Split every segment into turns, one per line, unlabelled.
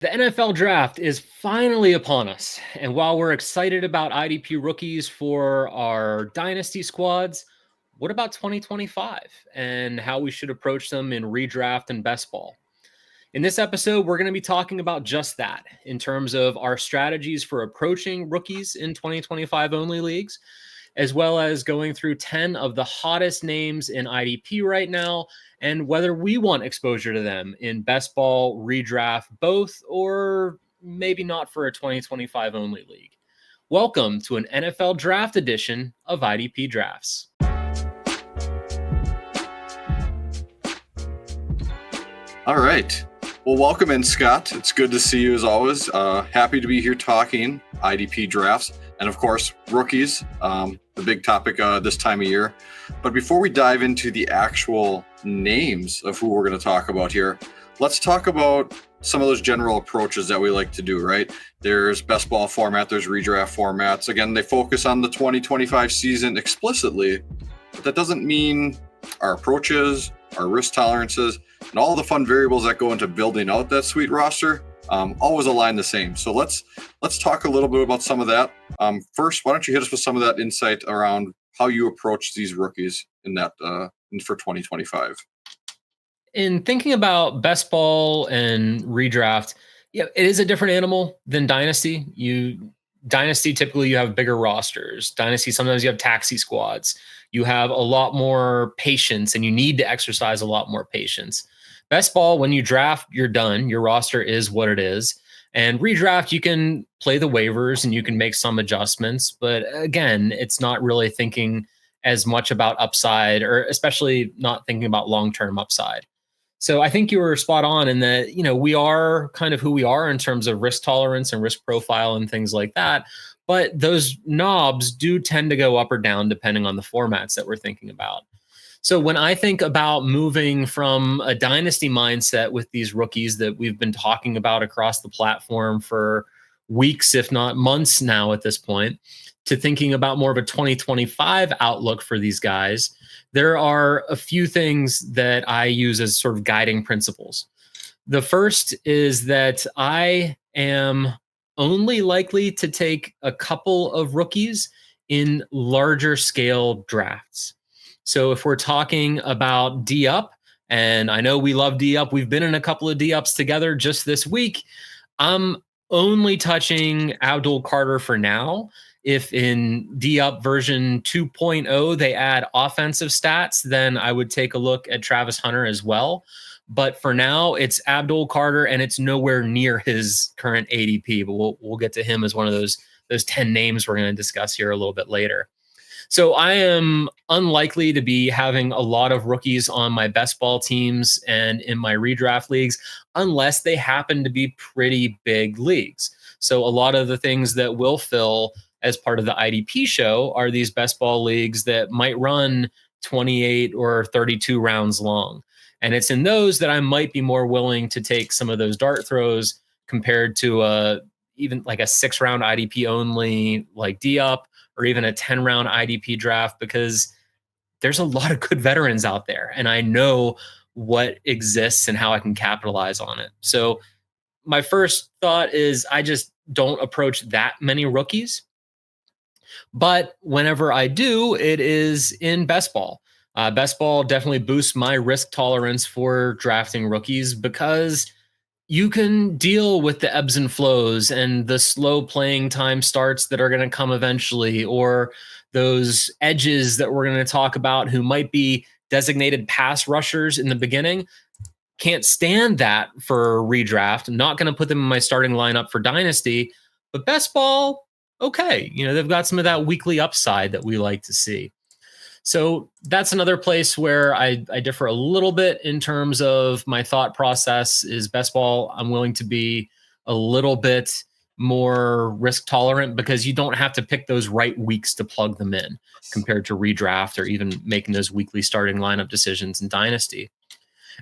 The NFL draft is finally upon us. And while we're excited about IDP rookies for our dynasty squads, what about 2025 and how we should approach them in redraft and best ball? In this episode, we're going to be talking about just that in terms of our strategies for approaching rookies in 2025 only leagues, as well as going through 10 of the hottest names in IDP right now and whether we want exposure to them in best ball, redraft, both, or maybe not for a 2025 only league. Welcome to an NFL draft edition of IDP Drafts.
All right. Well, welcome in, Scott. It's good to see you as always. Happy to be here talking IDP drafts and, of course, rookies, the big topic this time of year. But before we dive into the actual names of who we're going to talk about here, let's talk about some of those general approaches that we like to do, right? There's best ball format, there's redraft formats. Again, they focus on the 2025 season explicitly, but that doesn't mean our approaches, our risk tolerances, and all the fun variables that go into building out that sweet roster always align the same. So let's talk a little bit about some of that. First, why don't you hit us with some of that insight around how you approach these rookies in that for 2025?
In thinking about best ball and redraft, yeah, it is a different animal than dynasty. Dynasty, typically you have bigger rosters. Dynasty, sometimes you have taxi squads. You have a lot more patience and you need to exercise a lot more patience. Best ball, when you draft, you're done. Your roster is what it is. And redraft, you can play the waivers and you can make some adjustments. But again, it's not really thinking as much about upside, or especially not thinking about long-term upside. So I think you were spot on in that, we are kind of who we are in terms of risk tolerance and risk profile and things like that. But those knobs do tend to go up or down depending on the formats that we're thinking about. So when I think about moving from a dynasty mindset with these rookies that we've been talking about across the platform for weeks, if not months now at this point, to thinking about more of a 2025 outlook for these guys, there are a few things that I use as sort of guiding principles. The first is that I am only likely to take a couple of rookies in larger scale drafts. So if we're talking about D-Up, and I know we love D-Up, we've been in a couple of D-Ups together just this week, I'm only touching Abdul Carter for now. If in D-Up version 2.0 they add offensive stats, then I would take a look at Travis Hunter as well. But for now, it's Abdul Carter, and it's nowhere near his current ADP. But we'll get to him as one of those 10 names we're going to discuss here a little bit later. So I am unlikely to be having a lot of rookies on my best ball teams and in my redraft leagues, unless they happen to be pretty big leagues. So a lot of the things that will fill as part of the IDP show are these best ball leagues that might run 28 or 32 rounds long. And it's in those that I might be more willing to take some of those dart throws compared to even like a 6-round IDP only like D-Up, or even a 10-round IDP draft, because there's a lot of good veterans out there and I know what exists and how I can capitalize on it. So my first thought is I just don't approach that many rookies. But whenever I do, it is in best ball. Best ball definitely boosts my risk tolerance for drafting rookies because you can deal with the ebbs and flows and the slow playing time starts that are going to come eventually, or those edges that we're going to talk about who might be designated pass rushers in the beginning. Can't stand that for redraft. I'm not going to put them in my starting lineup for dynasty, but best ball, okay. They've got some of that weekly upside that we like to see. So that's another place where I differ a little bit in terms of my thought process is best ball. I'm willing to be a little bit more risk tolerant because you don't have to pick those right weeks to plug them in compared to redraft or even making those weekly starting lineup decisions in dynasty.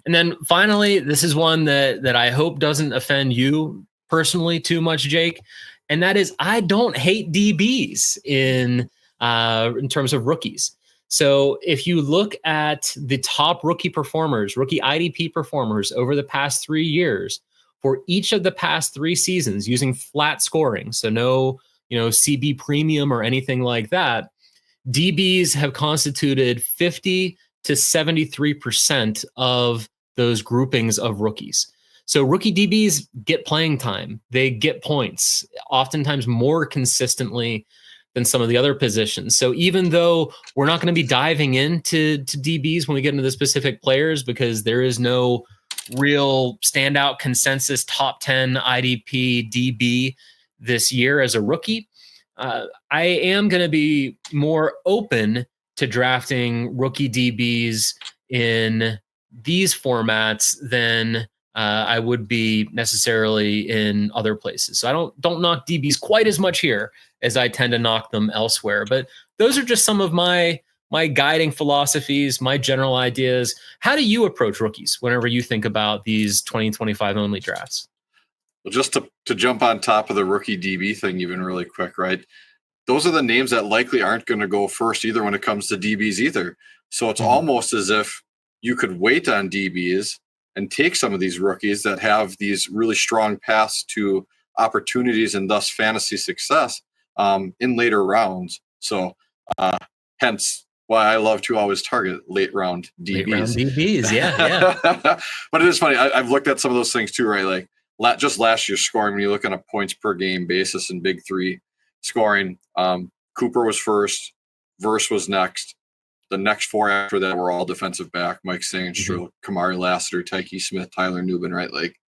And then finally, this is one that I hope doesn't offend you personally too much, Jake. And that is I don't hate DBs in terms of rookies. So if you look at the top rookie performers, rookie IDP performers over the past 3 years, for each of the past 3 seasons using flat scoring, so no, CB premium or anything like that, DBs have constituted 50 to 73% of those groupings of rookies. So rookie DBs get playing time. They get points, oftentimes more consistently than some of the other positions. So even though we're not going to be diving into DBs when we get into the specific players, because there is no real standout consensus top 10 IDP DB this year as a rookie, I am going to be more open to drafting rookie DBs in these formats than I would be necessarily in other places. So I don't knock DBs quite as much here as I tend to knock them elsewhere. But those are just some of my guiding philosophies, my general ideas. How do you approach rookies whenever you think about these 2025 only drafts?
Well, just to jump on top of the rookie DB thing even really quick, right? Those are the names that likely aren't going to go first either when it comes to DBs either. So it's almost as if you could wait on DBs and take some of these rookies that have these really strong paths to opportunities and thus fantasy success in later rounds. So hence why I love to always target late round DBs.
Late round DBs, yeah.
But it is funny. I've looked at some of those things too, right? Like just last year's scoring, when you look on a points per game basis in Big Three scoring, Cooper was first, Verse was next. The next 4 after that were all defensive back: Mike Sandstrom, Kamari Lassiter, Tyke Smith, Tyler Nubin, right? Like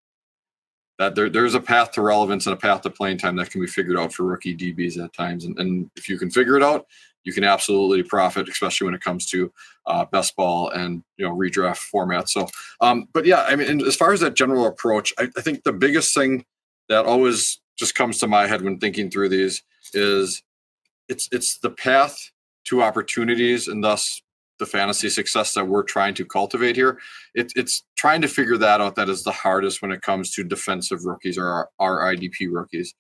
that there's a path to relevance and a path to playing time that can be figured out for rookie DBs at times. And if you can figure it out, you can absolutely profit, especially when it comes to best ball and redraft formats. So, but yeah, I mean, as far as that general approach, I think the biggest thing that always just comes to my head when thinking through these is it's the path to opportunities and thus the fantasy success that we're trying to cultivate here. It's trying to figure that out. That is the hardest when it comes to defensive rookies or our IDP rookies.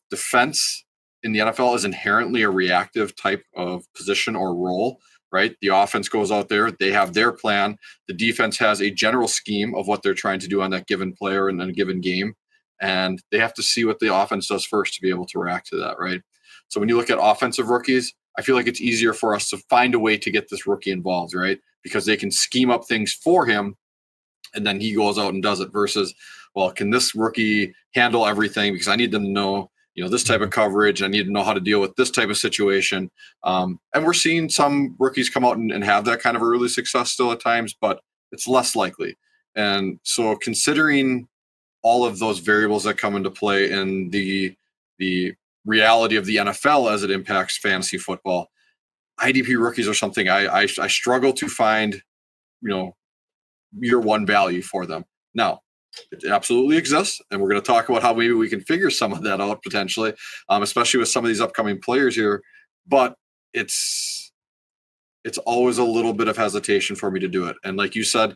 Defense in the NFL is inherently a reactive type of position or role, right? The offense goes out there, they have their plan. The defense has a general scheme of what they're trying to do on that given player in a given game. And they have to see what the offense does first to be able to react to that, right? So when you look at offensive rookies, I feel like it's easier for us to find a way to get this rookie involved, right? Because they can scheme up things for him and then he goes out and does it versus, well, can this rookie handle everything? Because I need them to know, this type of coverage. I need to know how to deal with this type of situation. And we're seeing some rookies come out and have that kind of early success still at times, but it's less likely. And so considering all of those variables that come into play in the reality of the NFL as it impacts fantasy football, IDP rookies are something I struggle to find, year one value for them. Now, it absolutely exists, and we're going to talk about how maybe we can figure some of that out potentially, especially with some of these upcoming players here. But it's always a little bit of hesitation for me to do it. And like you said,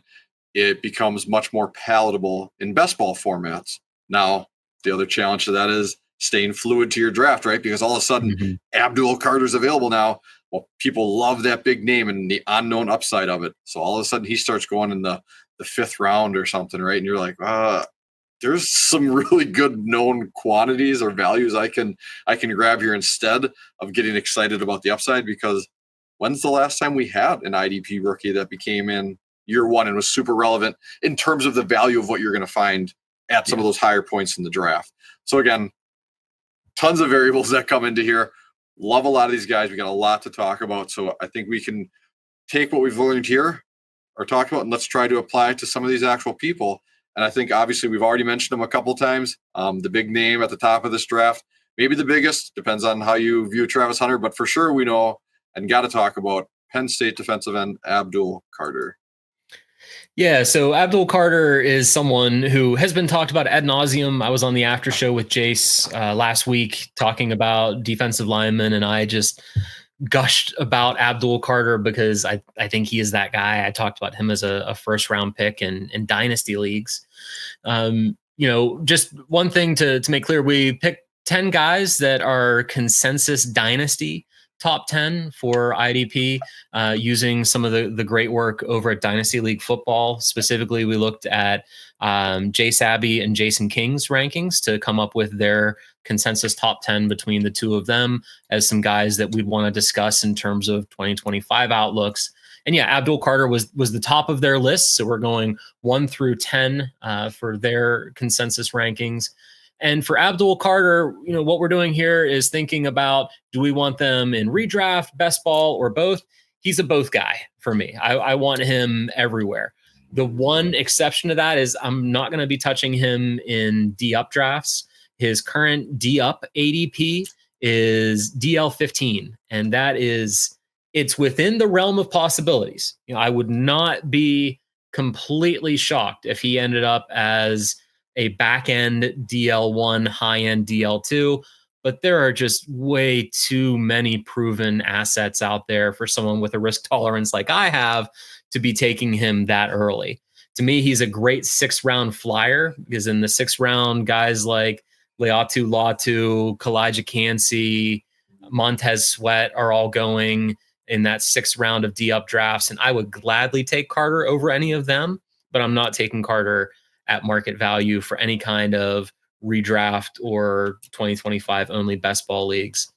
it becomes much more palatable in best ball formats. Now, the other challenge to that is staying fluid to your draft, right? Because all of a sudden, Abdul Carter's available now. Well, people love that big name and the unknown upside of it. So all of a sudden, he starts going in the 5th round or something, right? And you're like, there's some really good known quantities or values I can grab here instead of getting excited about the upside. Because when's the last time we had an IDP rookie that became in year one and was super relevant in terms of the value of what you're going to find at some of those higher points in the draft? So again, tons of variables that come into here. Love a lot of these guys. We got a lot to talk about. So I think we can take what we've learned here or talked about and let's try to apply it to some of these actual people. And I think obviously we've already mentioned them a couple times. The big name at the top of this draft, maybe the biggest, depends on how you view Travis Hunter, but for sure we know and got to talk about Penn State defensive end Abdul Carter.
Yeah, so Abdul Carter is someone who has been talked about ad nauseum. I was on the after show with Jace last week talking about defensive linemen, and I just gushed about Abdul Carter because I think he is that guy. I talked about him as a first round pick in dynasty leagues. Just one thing to make clear, we picked 10 guys that are consensus dynasty top 10 for IDP, using some of the great work over at Dynasty League Football. Specifically, we looked at Jay Sabby and Jason King's rankings to come up with their consensus top 10 between the two of them as some guys that we'd want to discuss in terms of 2025 outlooks. And yeah, Abdul Carter was the top of their list. So we're going 1 through 10 for their consensus rankings. And for Abdul Carter, what we're doing here is thinking about, do we want them in redraft, best ball, or both? He's a both guy for me. I want him everywhere. The one exception to that is I'm not going to be touching him in D-up drafts. His current D-up ADP is DL15, and it's within the realm of possibilities. I would not be completely shocked if he ended up as a back-end DL1, high-end DL2, but there are just way too many proven assets out there for someone with a risk tolerance like I have to be taking him that early. To me, he's a great 6th-round flyer, because in the 6th round, guys like Leatu Latu, Kalijah Cansey, Montez Sweat are all going in that 6th round of D-up drafts, and I would gladly take Carter over any of them, but I'm not taking Carter at market value for any kind of redraft or 2025 only best ball leagues.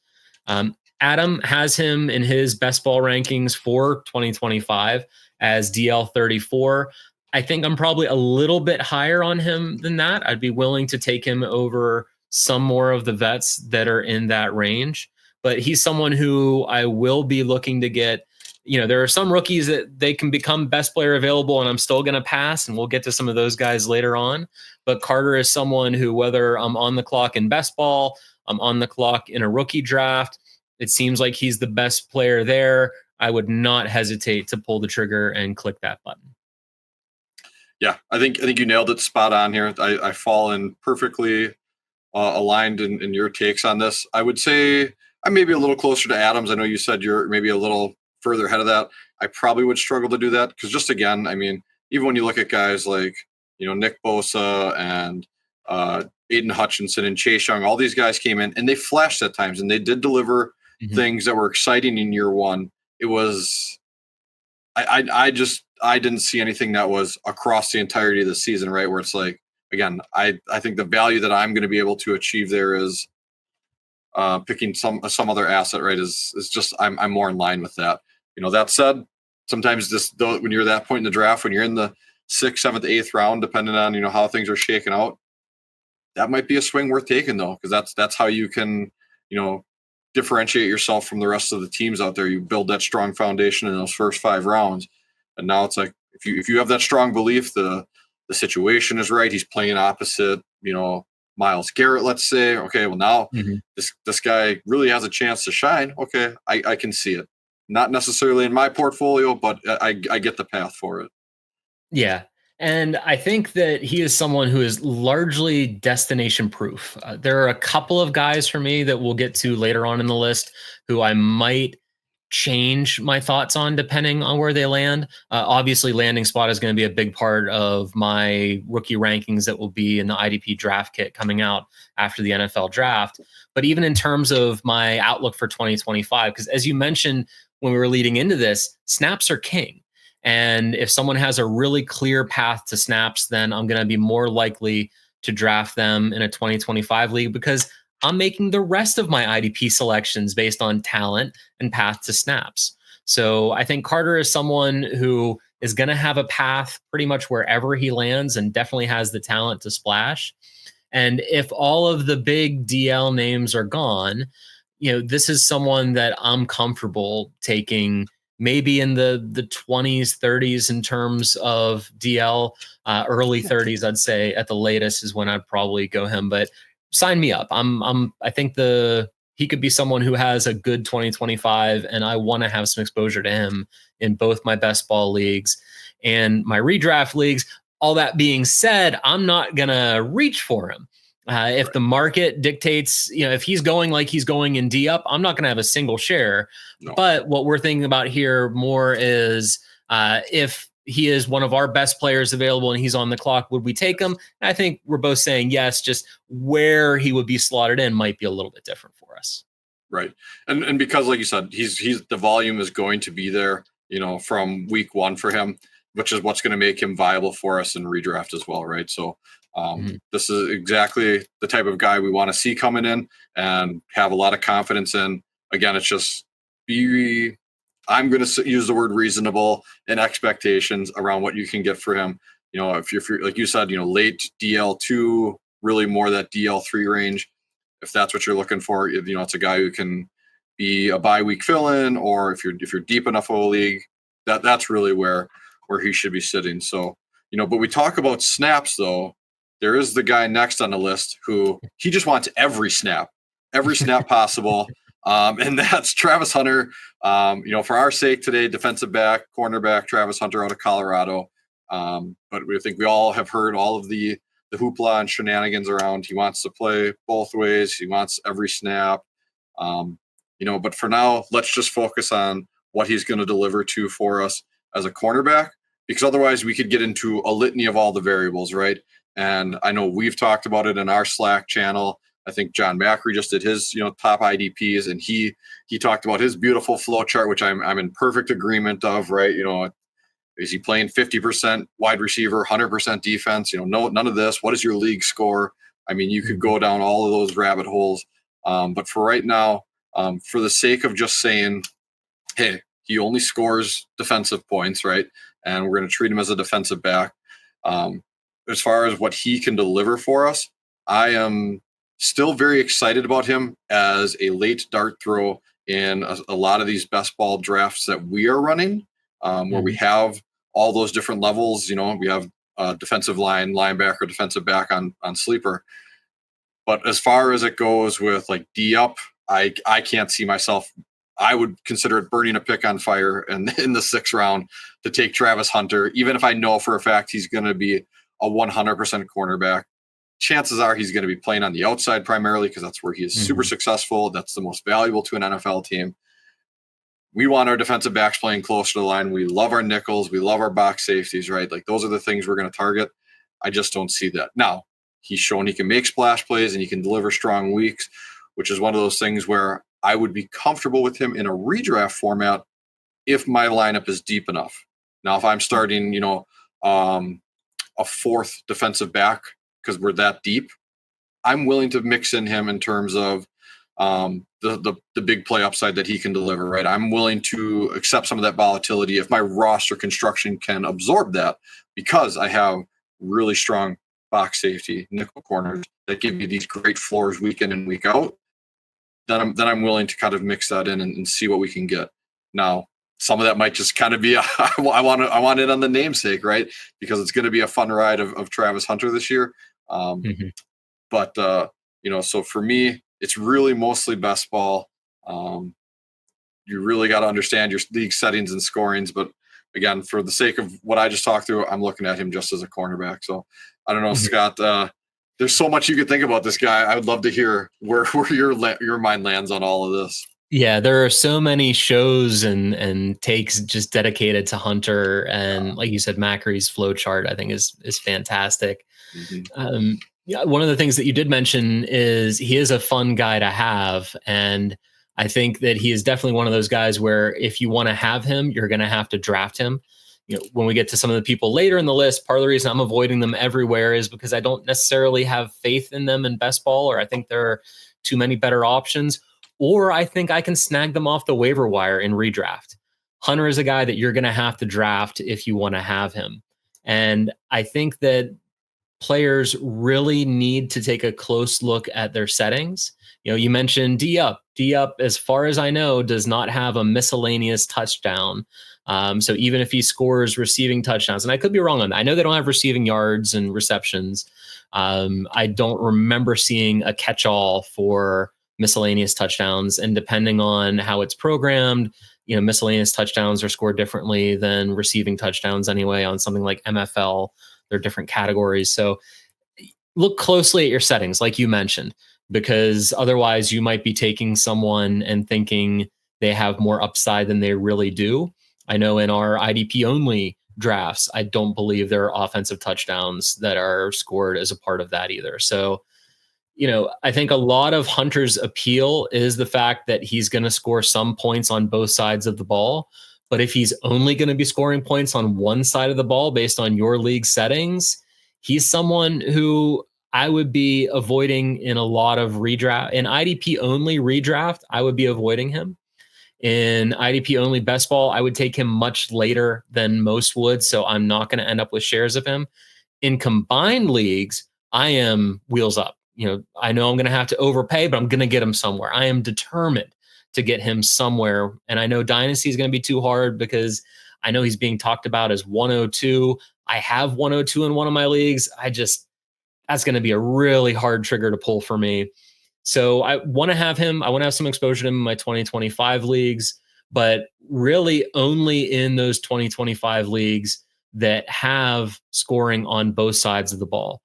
Adam has him in his best ball rankings for 2025 as DL34. I think I'm probably a little bit higher on him than that. I'd be willing to take him over some more of the vets that are in that range, but he's someone who I will be looking to get. There are some rookies that they can become best player available, and I'm still going to pass, and we'll get to some of those guys later on. But Carter is someone who, whether I'm on the clock in best ball, I'm on the clock in a rookie draft, it seems like he's the best player there. I would not hesitate to pull the trigger and click that button.
Yeah, I think you nailed it spot on here. I fall in perfectly aligned in your takes on this. I would say I'm maybe a little closer to Adams. I know you said you're maybe a little further ahead of that. I probably would struggle to do that because just again, I mean, even when you look at guys like, Nick Bosa and Aiden Hutchinson and Chase Young, all these guys came in and they flashed at times and they did deliver things that were exciting in year one. It was, I didn't see anything that was across the entirety of the season, right? Where it's like, again, I think the value that I'm going to be able to achieve there is picking some other asset, right? Is just, I'm more in line with that. That said, sometimes when you're that point in the draft, when you're in the 6th, 7th, 8th round, depending on, how things are shaking out, that might be a swing worth taking though. Cause that's how you can, differentiate yourself from the rest of the teams out there. You build that strong foundation in those first 5 rounds. And now it's like, if you have that strong belief, the situation is right. He's playing opposite, Myles Garrett, let's say, okay, well now this guy really has a chance to shine. Okay. I can see it. Not necessarily in my portfolio, but I get the path for it.
Yeah. And I think that he is someone who is largely destination proof. There are a couple of guys for me that we'll get to later on in the list who I might change my thoughts on depending on where they land. Obviously, landing spot is going to be a big part of my rookie rankings that will be in the IDP draft kit coming out after the NFL draft. But even in terms of my outlook for 2025, because as you mentioned when we were leading into this, snaps are king. And if someone has a really clear path to snaps, then I'm going to be more likely to draft them in a 2025 league because I'm making the rest of my IDP selections based on talent and path to snaps. So I think Carter is someone who is going to have a path pretty much wherever he lands and definitely has the talent to splash. And if all of the big DL names are gone, this is someone that I'm comfortable taking maybe in the 20s, 30s in terms of DL, early 30s, I'd say at the latest is when I'd probably go him, but sign me up. I think he could be someone who has a good 2025 and I want to have some exposure to him in both my best ball leagues and my redraft leagues. All that being said, I'm not going to reach for him. If the market dictates, if he's going like he's going in D-up, I'm not going to have a single share. No. But what we're thinking about here more is if he is one of our best players available and he's on the clock, would we take him? And I think we're both saying yes, just where he would be slotted in might be a little bit different for us.
Right. And because, like you said, he's the volume is going to be there, from week one for him, which is what's going to make him viable for us in redraft as well. Right. So this is exactly the type of guy we want to see coming in and have a lot of confidence in. Again, it's just I'm going to use the word reasonable and expectations around what you can get for him. If you're like you said, late DL2, really more that DL3 range. If that's what you're looking for, it's a guy who can be a bye week fill-in, or if you're deep enough of a league, that's really where he should be sitting. So, but we talk about snaps though. There is the guy next on the list who he just wants every snap possible. And that's Travis Hunter. For our sake today, defensive back, cornerback, Travis Hunter out of Colorado. But we think we all have heard all of the hoopla and shenanigans around. He wants to play both ways. He wants every snap. But for now, let's just focus on what he's going to deliver to for us as a cornerback, because otherwise we could get into a litany of all the variables, right? And I know we've talked about it in our Slack channel. I think John Macri just did his, top IDPs, and he talked about his beautiful flow chart, which I'm in perfect agreement of, right? Is he playing 50% wide receiver, 100% defense? No, none of this. What is your league score? I mean, you could go down all of those rabbit holes. But for right now, for the sake of just saying, hey, he only scores defensive points, right? And we're going to treat him as a defensive back. As far as what he can deliver for us, I am still very excited about him as a late dart throw in a lot of these best ball drafts that we are running. Where we have all those different levels, we have defensive line, linebacker, defensive back on sleeper. But as far as it goes with like D up, I can't see myself. I would consider it burning a pick on fire in the 6th round to take Travis Hunter, even if I know for a fact he's going to be a 100% cornerback. Chances are he's going to be playing on the outside primarily because that's where he is super successful. That's the most valuable to an NFL team. We want our defensive backs playing closer to the line. We love our nickels. We love our box safeties, right? Like those are the things we're going to target. I just don't see that. Now, he's shown he can make splash plays and he can deliver strong weeks, which is one of those things where I would be comfortable with him in a redraft format if my lineup is deep enough. Now, if I'm starting, a 4th defensive back because we're that deep, I'm willing to mix in him in terms of the big play upside that he can deliver, right? I'm willing to accept some of that volatility if my roster construction can absorb that, because I have really strong box safety, nickel corners that give me these great floors week in and week out. Then I'm willing to kind of mix that in and see what we can get. Now, some of that might just kind of be I want it on the namesake, right? Because it's going to be a fun ride of Travis Hunter this year. But so for me, it's really mostly best ball. You really got to understand your league settings and scorings. But again, for the sake of what I just talked through, I'm looking at him just as a cornerback. So I don't know, Scott, there's so much you could think about this guy. I would love to hear where your mind lands on all of this.
Yeah, there are so many shows and takes just dedicated to Hunter, and like you said, Macri's flow chart I think is fantastic. Yeah, one of the things that you did mention is he is a fun guy to have, and I think that he is definitely one of those guys where if you want to have him, you're going to have to draft him. When we get to some of the people later in the list, part of the reason I'm avoiding them everywhere is because I don't necessarily have faith in them in best ball, or I think there are too many better options, or I think I can snag them off the waiver wire in redraft. Hunter is a guy that you're going to have to draft if you want to have him. And I think that players really need to take a close look at their settings. You mentioned D up. D up, as far as I know, does not have a miscellaneous touchdown. So even if he scores receiving touchdowns, and I could be wrong on that. I know they don't have receiving yards and receptions. I don't remember seeing a catch-all for miscellaneous touchdowns. And depending on how it's programmed, miscellaneous touchdowns are scored differently than receiving touchdowns anyway on something like MFL. They're different categories. So look closely at your settings, like you mentioned, because otherwise you might be taking someone and thinking they have more upside than they really do. I know in our IDP only drafts, I don't believe there are offensive touchdowns that are scored as a part of that either. So I think a lot of Hunter's appeal is the fact that he's going to score some points on both sides of the ball. But if he's only going to be scoring points on one side of the ball based on your league settings, he's someone who I would be avoiding in a lot of redraft. In IDP only redraft, I would be avoiding him. In IDP only best ball, I would take him much later than most would. So I'm not going to end up with shares of him. In combined leagues, I am wheels up. I know I'm going to have to overpay, but I'm going to get him somewhere. I am determined to get him somewhere. And I know Dynasty is going to be too hard because I know he's being talked about as 102. I have 102 in one of my leagues. That's going to be a really hard trigger to pull for me. So I want to have him. I want to have some exposure to him in my 2025 leagues, but really only in those 2025 leagues that have scoring on both sides of the ball.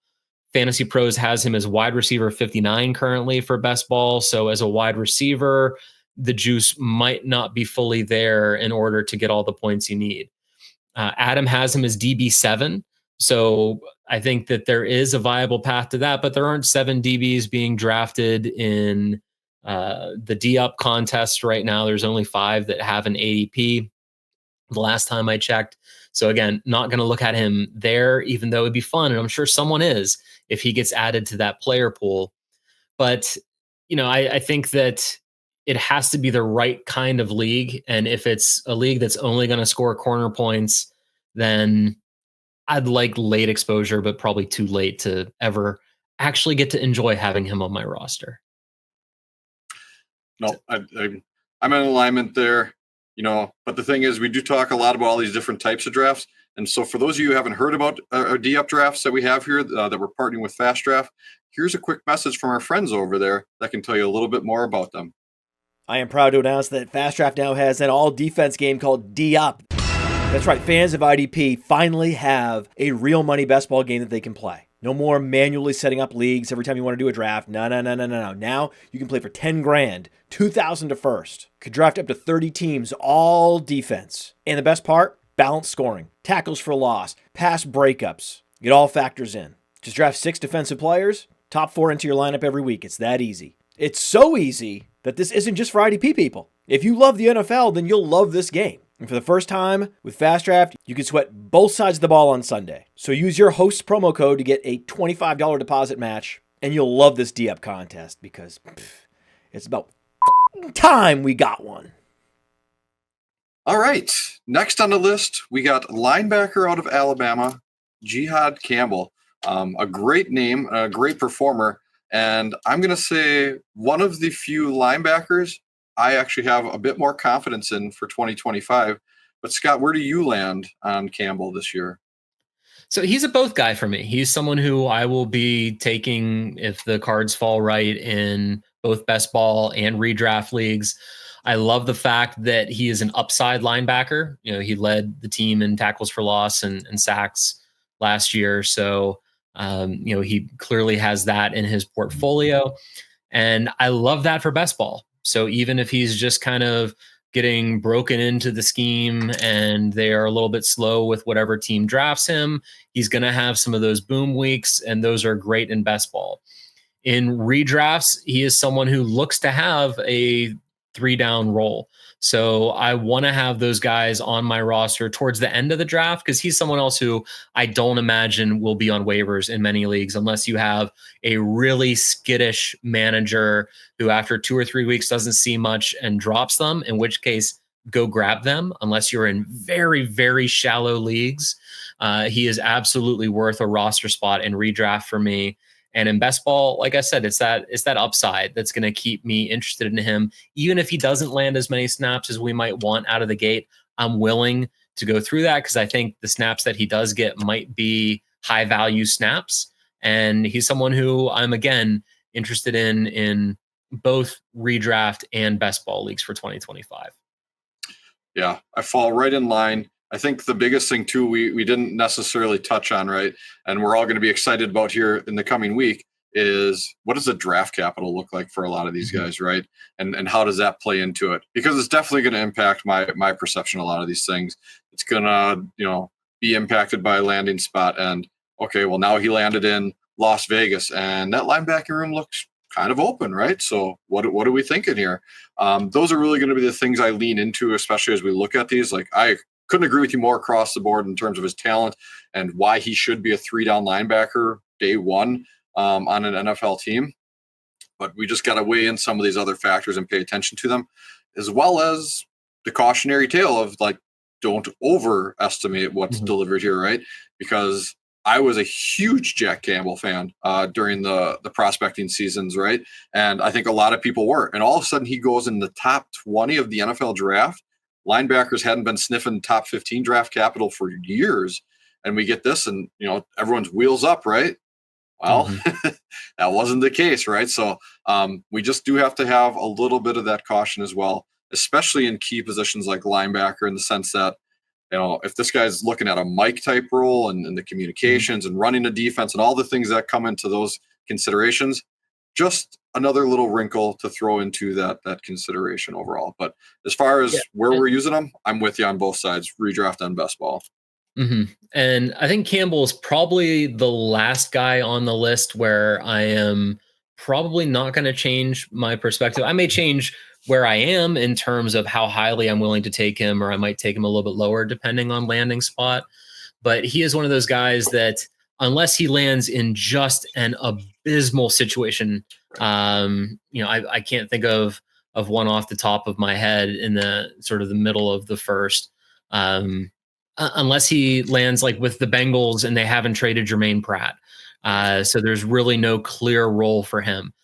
Fantasy Pros has him as wide receiver 59 currently for best ball. So as a wide receiver, the juice might not be fully there in order to get all the points you need. Adam has him as DB7. So I think that there is a viable path to that, but there aren't 7 DBs being drafted in the D-Up contest right now. There's only 5 that have an ADP the last time I checked. So again, not going to look at him there, even though it'd be fun. And I'm sure someone is if he gets added to that player pool. But, I think that it has to be the right kind of league. And if it's a league that's only going to score corner points, then I'd like late exposure, but probably too late to ever actually get to enjoy having him on my roster.
No, I'm in alignment there, but the thing is, we do talk a lot about all these different types of drafts. And so for those of you who haven't heard about our D-Up drafts that we have here that we're partnering with Fast Draft, here's a quick message from our friends over there that can tell you a little bit more about them.
I am proud to announce that Fast Draft now has an all-defense game called D-Up. That's right, fans of IDP finally have a real money best ball game that they can play. No more manually setting up leagues every time you want to do a draft. No. Now you can play for 10 grand, 2,000 to first. Could draft up to 30 teams, all defense. And the best part, balanced scoring, tackles for loss, pass breakups. It all factors in. Just draft 6 defensive players, top 4 into your lineup every week. It's that easy. It's so easy that this isn't just for IDP people. If you love the NFL, then you'll love this game. And for the first time with Fast Draft, you can sweat both sides of the ball on Sunday. So use your host promo code to get a $25 deposit match, and you'll love this D-Up contest because it's about time we got one.
All right. Next on the list, we got linebacker out of Alabama, Jihaad Campbell. A great name, a great performer. And I'm going to say one of the few linebackers I actually have a bit more confidence in for 2025. But Scott, where do you land on Campbell this year?
So he's a both guy for me. He's someone who I will be taking if the cards fall right in both best ball and redraft leagues. I love the fact that he is an upside linebacker. He led the team in tackles for loss and sacks last year. So, he clearly has that in his portfolio. And I love that for best ball. So even if he's just kind of getting broken into the scheme and they are a little bit slow with whatever team drafts him, he's going to have some of those boom weeks, and those are great in best ball. In redrafts, he is someone who looks to have a 3-down role. So I want to have those guys on my roster towards the end of the draft because he's someone else who I don't imagine will be on waivers in many leagues unless you have a really skittish manager who after 2 or 3 weeks doesn't see much and drops them, in which case go grab them unless you're in very, very shallow leagues. He is absolutely worth a roster spot in redraft for me. And in best ball, like I said, it's that upside that's going to keep me interested in him. Even if he doesn't land as many snaps as we might want out of the gate, I'm willing to go through that because I think the snaps that he does get might be high value snaps. And he's someone who I'm, again, interested in both redraft and best ball leagues for 2025.
Yeah, I fall right in line. I think the biggest thing, too, we didn't necessarily touch on, right, and we're all going to be excited about here in the coming week is what does the draft capital look like for a lot of these guys, right? And how does that play into it? Because it's definitely going to impact my perception of a lot of these things. It's going to, be impacted by a landing spot. And, okay, well, now he landed in Las Vegas, and that linebacking room looks kind of open, right? So what are we thinking here? Those are really going to be the things I lean into, especially as we look at these. Like, I couldn't agree with you more across the board in terms of his talent and why he should be a 3-down linebacker day one on an NFL team. But we just got to weigh in some of these other factors and pay attention to them, as well as the cautionary tale of, like, don't overestimate what's delivered here, right? Because I was a huge Jack Campbell fan during the prospecting seasons, right? And I think a lot of people were. And all of a sudden, he goes in the top 20 of the NFL draft. Linebackers hadn't been sniffing top 15 draft capital for years. And we get this, and, everyone's wheels up, right? Well, that wasn't the case, right? So we just do have to have a little bit of that caution as well, especially in key positions like linebacker, in the sense that, if this guy's looking at a Mike type role and the communications and running a defense and all the things that come into those considerations, just another little wrinkle to throw into that consideration overall. But as far as where we're using them, I'm with you on both sides, redraft and best ball.
And I think Campbell is probably the last guy on the list where I am probably not going to change my perspective. I may change where I am in terms of how highly I'm willing to take him, or I might take him a little bit lower depending on landing spot. But he is one of those guys that, unless he lands in just an abysmal situation, I can't think of one off the top of my head in the sort of the middle of the first. Unless he lands like with the Bengals and they haven't traded Jermaine Pratt. So there's really no clear role for him.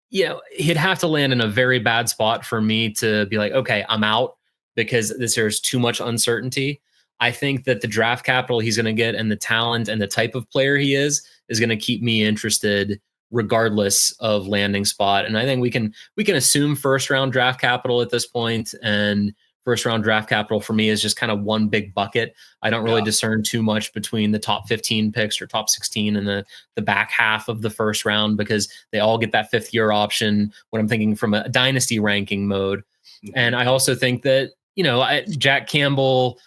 He'd have to land in a very bad spot for me to be like, okay, I'm out, because there's too much uncertainty. I think that the draft capital he's going to get and the talent and the type of player he is going to keep me interested regardless of landing spot. And I think we can assume first round draft capital at this point, and first round draft capital for me is just kind of one big bucket. I don't really discern too much between the top 15 picks or top 16 and the back half of the first round, because they all get that 5th year option when I'm thinking from a dynasty ranking mode. And I also think that, Jack Campbell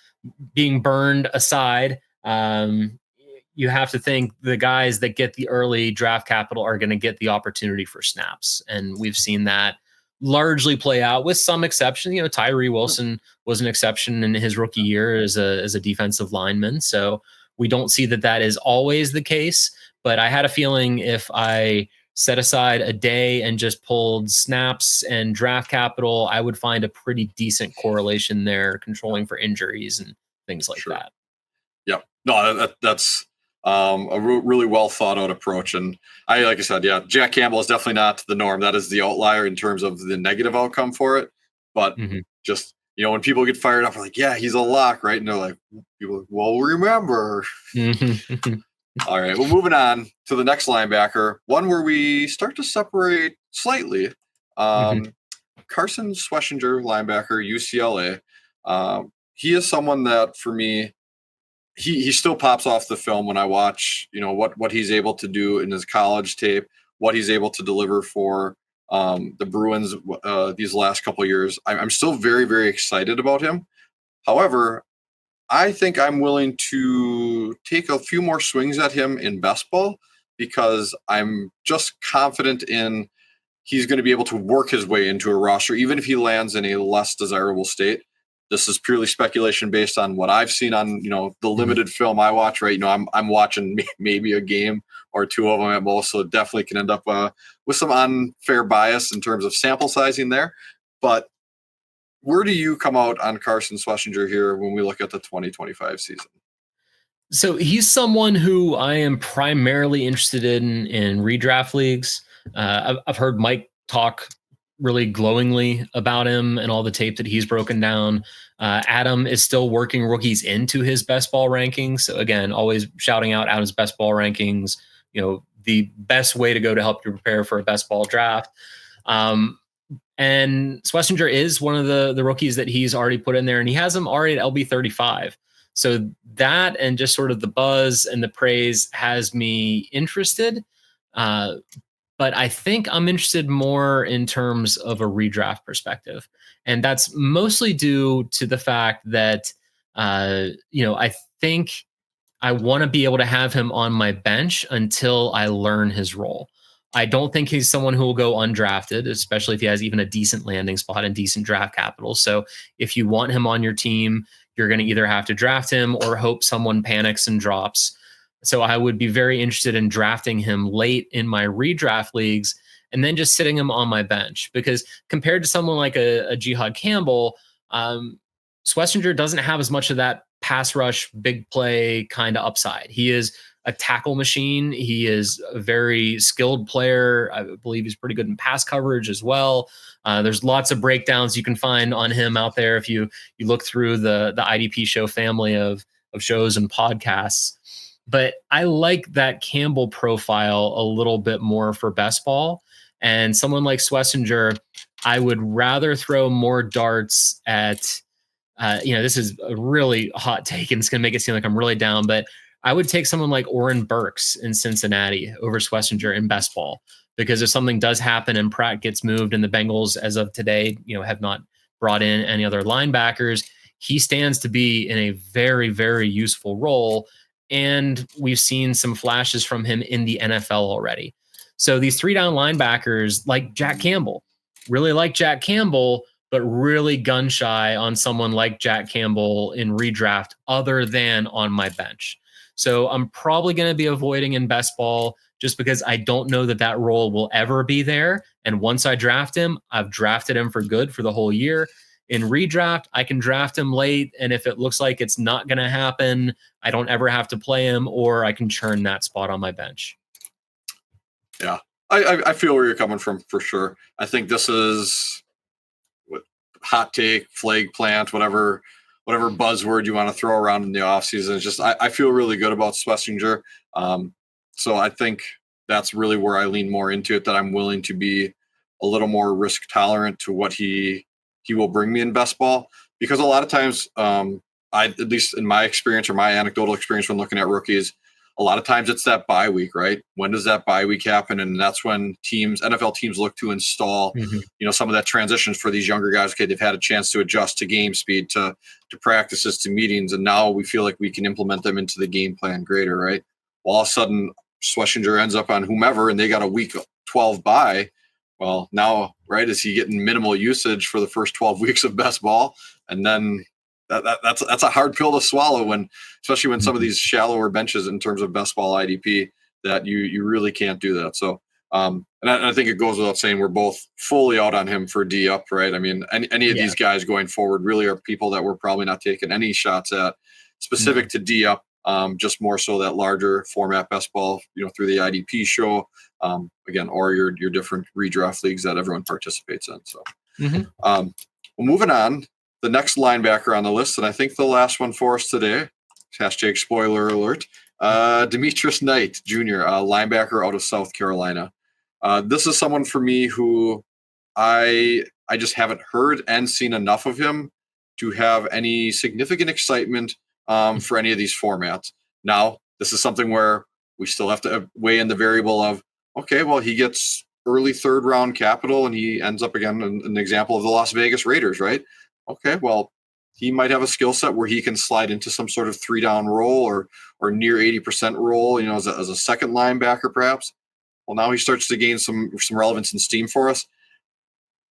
being burned aside, you have to think the guys that get the early draft capital are going to get the opportunity for snaps. And we've seen that largely play out, with some exception. Tyree Wilson was an exception in his rookie year as a defensive lineman. So we don't see that is always the case. But I had a feeling if I set aside a day and just pulled snaps and draft capital, I would find a pretty decent correlation there, controlling for injuries and things like that.
Yep. No, that's a really well thought out approach. And like I said, Jack Campbell is definitely not the norm. That is the outlier in terms of the negative outcome for it. But just, when people get fired up, they're like, yeah, he's a lock, right? And they're like, well, remember. All right. Well, moving on to the next linebacker, one where we start to separate slightly. Carson Schwesinger, linebacker, UCLA. He is someone that, for me, he still pops off the film when I watch, what he's able to do in his college tape, what he's able to deliver for the Bruins these last couple of years. I'm still very, very excited about him. However, I think I'm willing to take a few more swings at him in best ball, because I'm just confident in he's going to be able to work his way into a roster, even if he lands in a less desirable state. This is purely speculation based on what I've seen on, the limited film I watch, right? I'm watching maybe a game or two of them at most, so it definitely can end up with some unfair bias in terms of sample sizing there. But where do you come out on Carson Schwesinger here when we look at the 2025 season?
So he's someone who I am primarily interested in redraft leagues. I've heard Mike talk really glowingly about him and all the tape that he's broken down. Adam is still working rookies into his best ball rankings. So again, always shouting out Adam's best ball rankings, the best way to go to help you prepare for a best ball draft. And Schwesinger is one of the rookies that he's already put in there, and he has him already at LB 35. So that, and just sort of the buzz and the praise, has me interested. But I think I'm interested more in terms of a redraft perspective. And that's mostly due to the fact that, I think I want to be able to have him on my bench until I learn his role. I don't think he's someone who will go undrafted, especially if he has even a decent landing spot and decent draft capital. So if you want him on your team, you're going to either have to draft him or hope someone panics and drops. So I would be very interested in drafting him late in my redraft leagues and then just sitting him on my bench, because compared to someone like a Jihaad Campbell, Schwesinger doesn't have as much of that pass rush, big play kind of upside. He is a tackle machine. He is a very skilled player. I believe he's pretty good in pass coverage as well. There's lots of breakdowns you can find on him out there if you look through the IDP show family of shows and podcasts. But I like that Campbell profile a little bit more for best ball. And someone like Schwesinger, I would rather throw more darts at, this is a really hot take and it's going to make it seem like I'm really down, but I would take someone like Oren Burks in Cincinnati over Schwesinger in best ball, because if something does happen and Pratt gets moved and the Bengals as of today, have not brought in any other linebackers, he stands to be in a very, very useful role. And we've seen some flashes from him in the NFL already. So these 3-down linebackers like Jack Campbell, really like Jack Campbell, but really gun shy on someone like Jack Campbell in redraft other than on my bench. So I'm probably going to be avoiding in best ball just because I don't know that role will ever be there. And once I draft him, I've drafted him for good for the whole year. In redraft, I can draft him late. And if it looks like it's not going to happen, I don't ever have to play him, or I can churn that spot on my bench.
Yeah, I feel where you're coming from for sure. I think this is hot take, flag plant, whatever buzzword you want to throw around in the offseason. It's just I feel really good about Schwesinger. So I think that's really where I lean more into it, that I'm willing to be a little more risk tolerant to what he will bring me in best ball. Because a lot of times, at least in my experience or my anecdotal experience when looking at rookies, a lot of times it's that bye week, right? When does that bye week happen? And that's when NFL teams look to install, some of that transitions for these younger guys. Okay, they've had a chance to adjust to game speed, to practices, to meetings, and now we feel like we can implement them into the game plan greater, right? Well, all of a sudden, Schwesinger ends up on whomever, and they got a week 12 bye. Well, now, right, is he getting minimal usage for the first 12 weeks of best ball? And then that's a hard pill to swallow, especially when some of these shallower benches in terms of best ball IDP, that you really can't do that. So, and I think it goes without saying we're both fully out on him for D up, right? I mean, any of these guys going forward really are people that we're probably not taking any shots at specific to D up, just more so that larger format best ball, through the IDP show, again, or your different redraft leagues that everyone participates in. So, well, moving on. The next linebacker on the list, and I think the last one for us today, hashtag spoiler alert, Demetrius Knight Jr., linebacker out of South Carolina. This is someone for me who I just haven't heard and seen enough of him to have any significant excitement for any of these formats. Now, this is something where we still have to weigh in the variable of, okay, well, he gets early third round capital and he ends up, again, an example of the Las Vegas Raiders, right? Okay, well, he might have a skill set where he can slide into some sort of 3-down role or near 80% role, as a second linebacker, perhaps. Well, now he starts to gain some relevance and steam for us.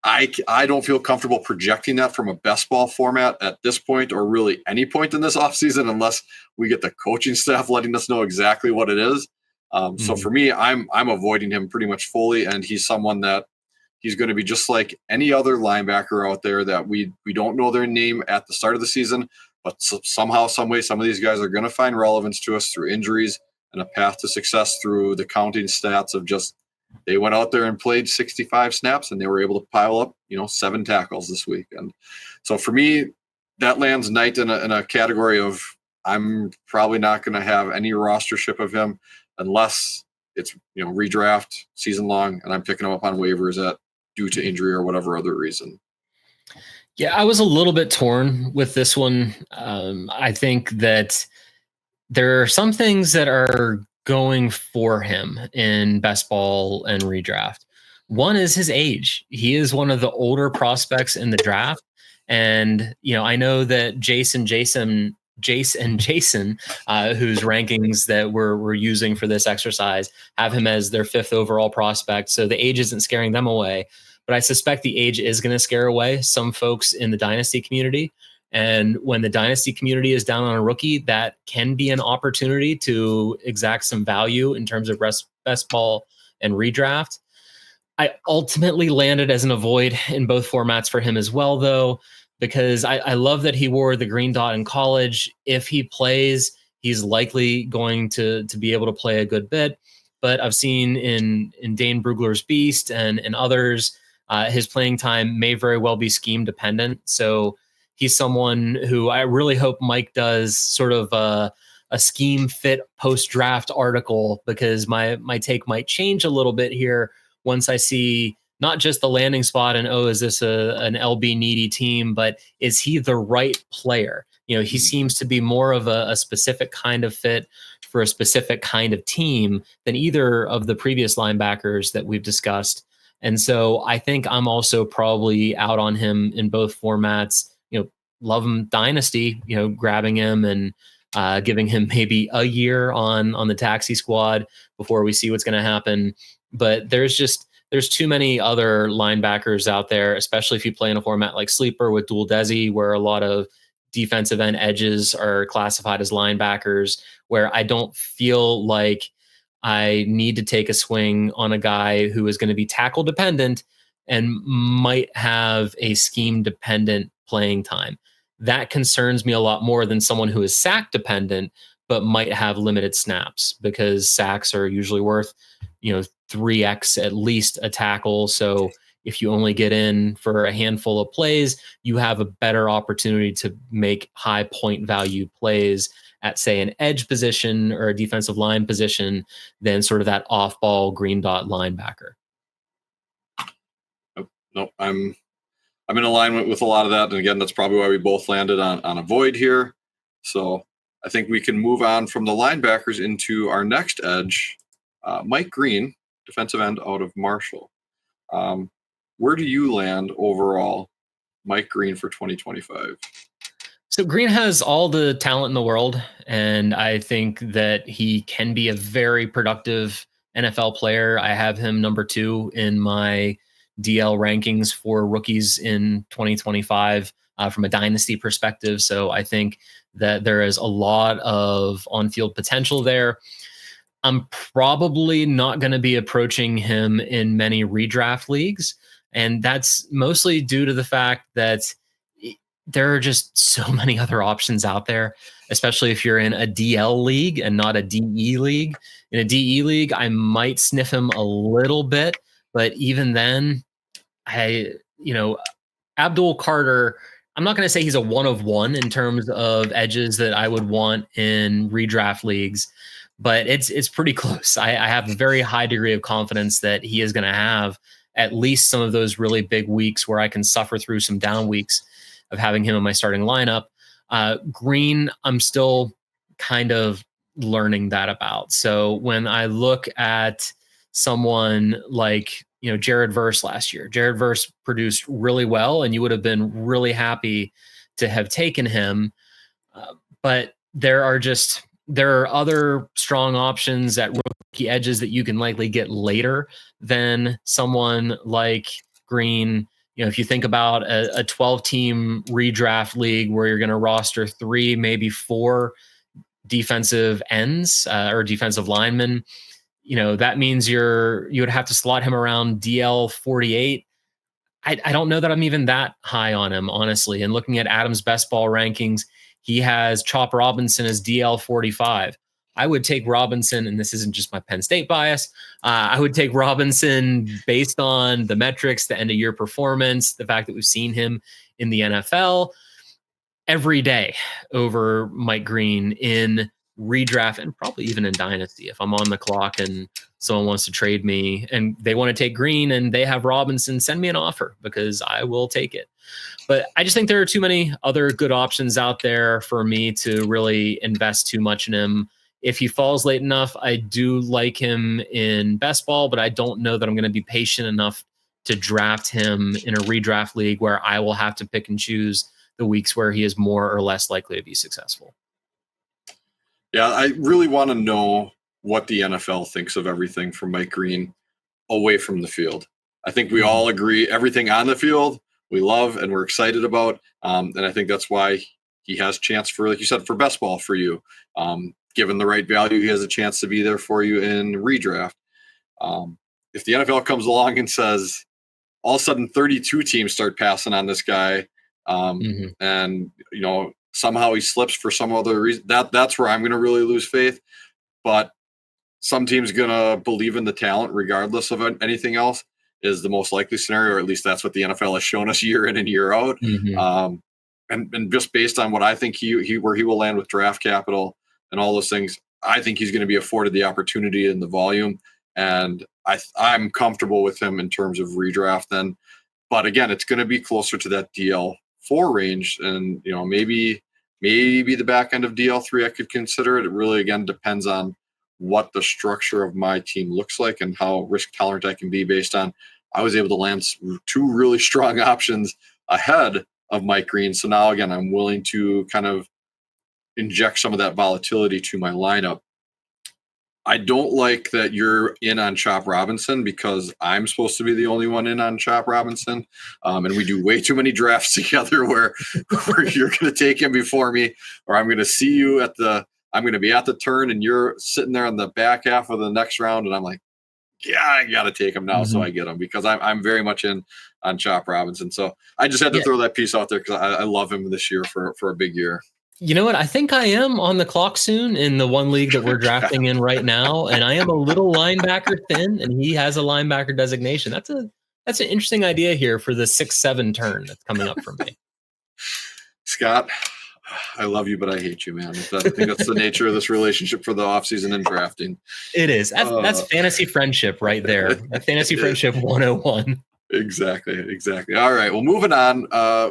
I don't feel comfortable projecting that from a best ball format at this point, or really any point in this offseason, unless we get the coaching staff letting us know exactly what it is. So for me, I'm avoiding him pretty much fully, and he's someone that he's going to be just like any other linebacker out there that we don't know their name at the start of the season, but somehow, some way, some of these guys are going to find relevance to us through injuries and a path to success through the counting stats of just they went out there and played 65 snaps and they were able to pile up, 7 tackles this week. And so for me, that lands Knight in a category of I'm probably not going to have any rostership of him unless it's redraft season long and I'm picking him up on waivers due to injury or whatever other reason.
Yeah, I was a little bit torn with this one. I think that there are some things that are going for him in best ball and redraft. One is his age. He is one of the older prospects in the draft. And, I know that Jason Jason, whose rankings that we're using for this exercise have him as their 5th overall prospect. So the age isn't scaring them away, but I suspect the age is going to scare away some folks in the dynasty community. And when the dynasty community is down on a rookie, that can be an opportunity to exact some value in terms of best ball and redraft. I ultimately landed as an avoid in both formats for him as well, though, because I love that he wore the green dot in college. If he plays, he's likely going to be able to play a good bit. But I've seen in Dane Brugler's Beast and others, his playing time may very well be scheme dependent. So he's someone who I really hope Mike does sort of a scheme fit post-draft article, because my take might change a little bit here once I see not just the landing spot and, is this an LB needy team, but is he the right player? He seems to be more of a specific kind of fit for a specific kind of team than either of the previous linebackers that we've discussed. And so I think I'm also probably out on him in both formats. Love him dynasty, grabbing him and giving him maybe a year on the taxi squad before we see what's going to happen. But there's too many other linebackers out there, especially if you play in a format like Sleeper with dual desi, where a lot of defensive end edges are classified as linebackers, where I don't feel like I need to take a swing on a guy who is going to be tackle dependent and might have a scheme dependent playing time. That concerns me a lot more than someone who is sack dependent, but might have limited snaps, because sacks are usually worth, 3x at least a tackle. So if you only get in for a handful of plays, you have a better opportunity to make high point value plays at, say, an edge position or a defensive line position than sort of that off ball green dot linebacker.
Nope. I'm in alignment with a lot of that. And again, that's probably why we both landed on a void here. So I think we can move on from the linebackers into our next edge, Mike Green, defensive end out of Marshall. Where do you land overall, Mike Green, for 2025?
So Green has all the talent in the world, and I think that he can be a very productive NFL player. I have him number 2 in my DL rankings for rookies in 2025 from a dynasty perspective. So I think that there is a lot of on-field potential there. I'm probably not going to be approaching him in many redraft leagues, and that's mostly due to the fact that there are just so many other options out there, especially if you're in a DL league and not a DE league. In a DE league, I might sniff him a little bit, but even then, Abdul Carter, I'm not going to say he's a one of one in terms of edges that I would want in redraft leagues, but it's pretty close. I have a very high degree of confidence that he is going to have at least some of those really big weeks where I can suffer through some down weeks of having him in my starting lineup. Green, I'm still kind of learning that about. So when I look at someone like, Jared Verse last year, Jared Verse produced really well, and you would have been really happy to have taken him. But there are other strong options at rookie edges that you can likely get later than someone like Green. If you think about a 12-team redraft league where you're going to roster 3, maybe 4 defensive ends or defensive linemen, that means you would have to slot him around DL 48. I don't know that I'm even that high on him, honestly. And looking at Adam's best ball rankings, he has Chop Robinson as DL 45. I would take Robinson, and this isn't just my Penn State bias, I would take Robinson based on the metrics, the end of year performance, the fact that we've seen him in the NFL every day over Mike Green in redraft and probably even in dynasty. If I'm on the clock and someone wants to trade me and they want to take Green and they have Robinson, send me an offer because I will take it. But I just think there are too many other good options out there for me to really invest too much in him. If he falls late enough, I do like him in best ball, but I don't know that I'm going to be patient enough to draft him in a redraft league where I will have to pick and choose the weeks where he is more or less likely to be successful.
Yeah, I really want to know what the NFL thinks of everything from Mike Green away from the field. I think we all agree everything on the field we love and we're excited about. And I think that's why he has chance for, like you said, for best ball for you. Given the right value, he has a chance to be there for you in redraft. If the NFL comes along and says, all of a sudden 32 teams start passing on this guy, and somehow he slips for some other reason, that's where I'm going to really lose faith. But some team's going to believe in the talent regardless of anything else is the most likely scenario, or at least that's what the NFL has shown us year in and year out. And just based on what I think where he will land with draft capital and all those things, I think he's going to be afforded the opportunity and the volume. And I'm comfortable with him in terms of redraft then. But again, it's going to be closer to that DL4 range. And, maybe the back end of DL3, I could consider it. It really, again, depends on what the structure of my team looks like and how risk tolerant I can be based on. I was able to land 2 really strong options ahead of Mike Green. So now, again, I'm willing to kind of inject some of that volatility to my lineup. I don't like that you're in on Chop Robinson because I'm supposed to be the only one in on Chop Robinson. And we do way too many drafts together where you're going to take him before me, or I'm going to see you I'm going to be at the turn and you're sitting there on the back half of the next round. And I'm like, yeah, I got to take him now. So I get him because I'm very much in on Chop Robinson. So I just had to throw that piece out there because I love him this year for a big year.
You know what? I think I am on the clock soon in the one league that we're drafting in right now. And I am a little linebacker thin, and he has a linebacker designation. That's an interesting idea here for the 6-7 turn that's coming up for me.
Scott, I love you, but I hate you, man. I think that's the nature of this relationship for the offseason and drafting.
It is. That's fantasy friendship right there. Fantasy friendship 101.
Exactly. All right. Well, moving on.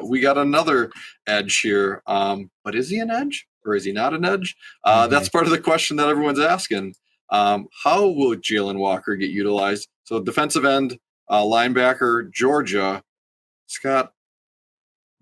We got another edge here. But is he an edge or is he not an edge? That's part of the question that everyone's asking. How will Jalon Walker get utilized? So defensive end, linebacker, Georgia. Scott,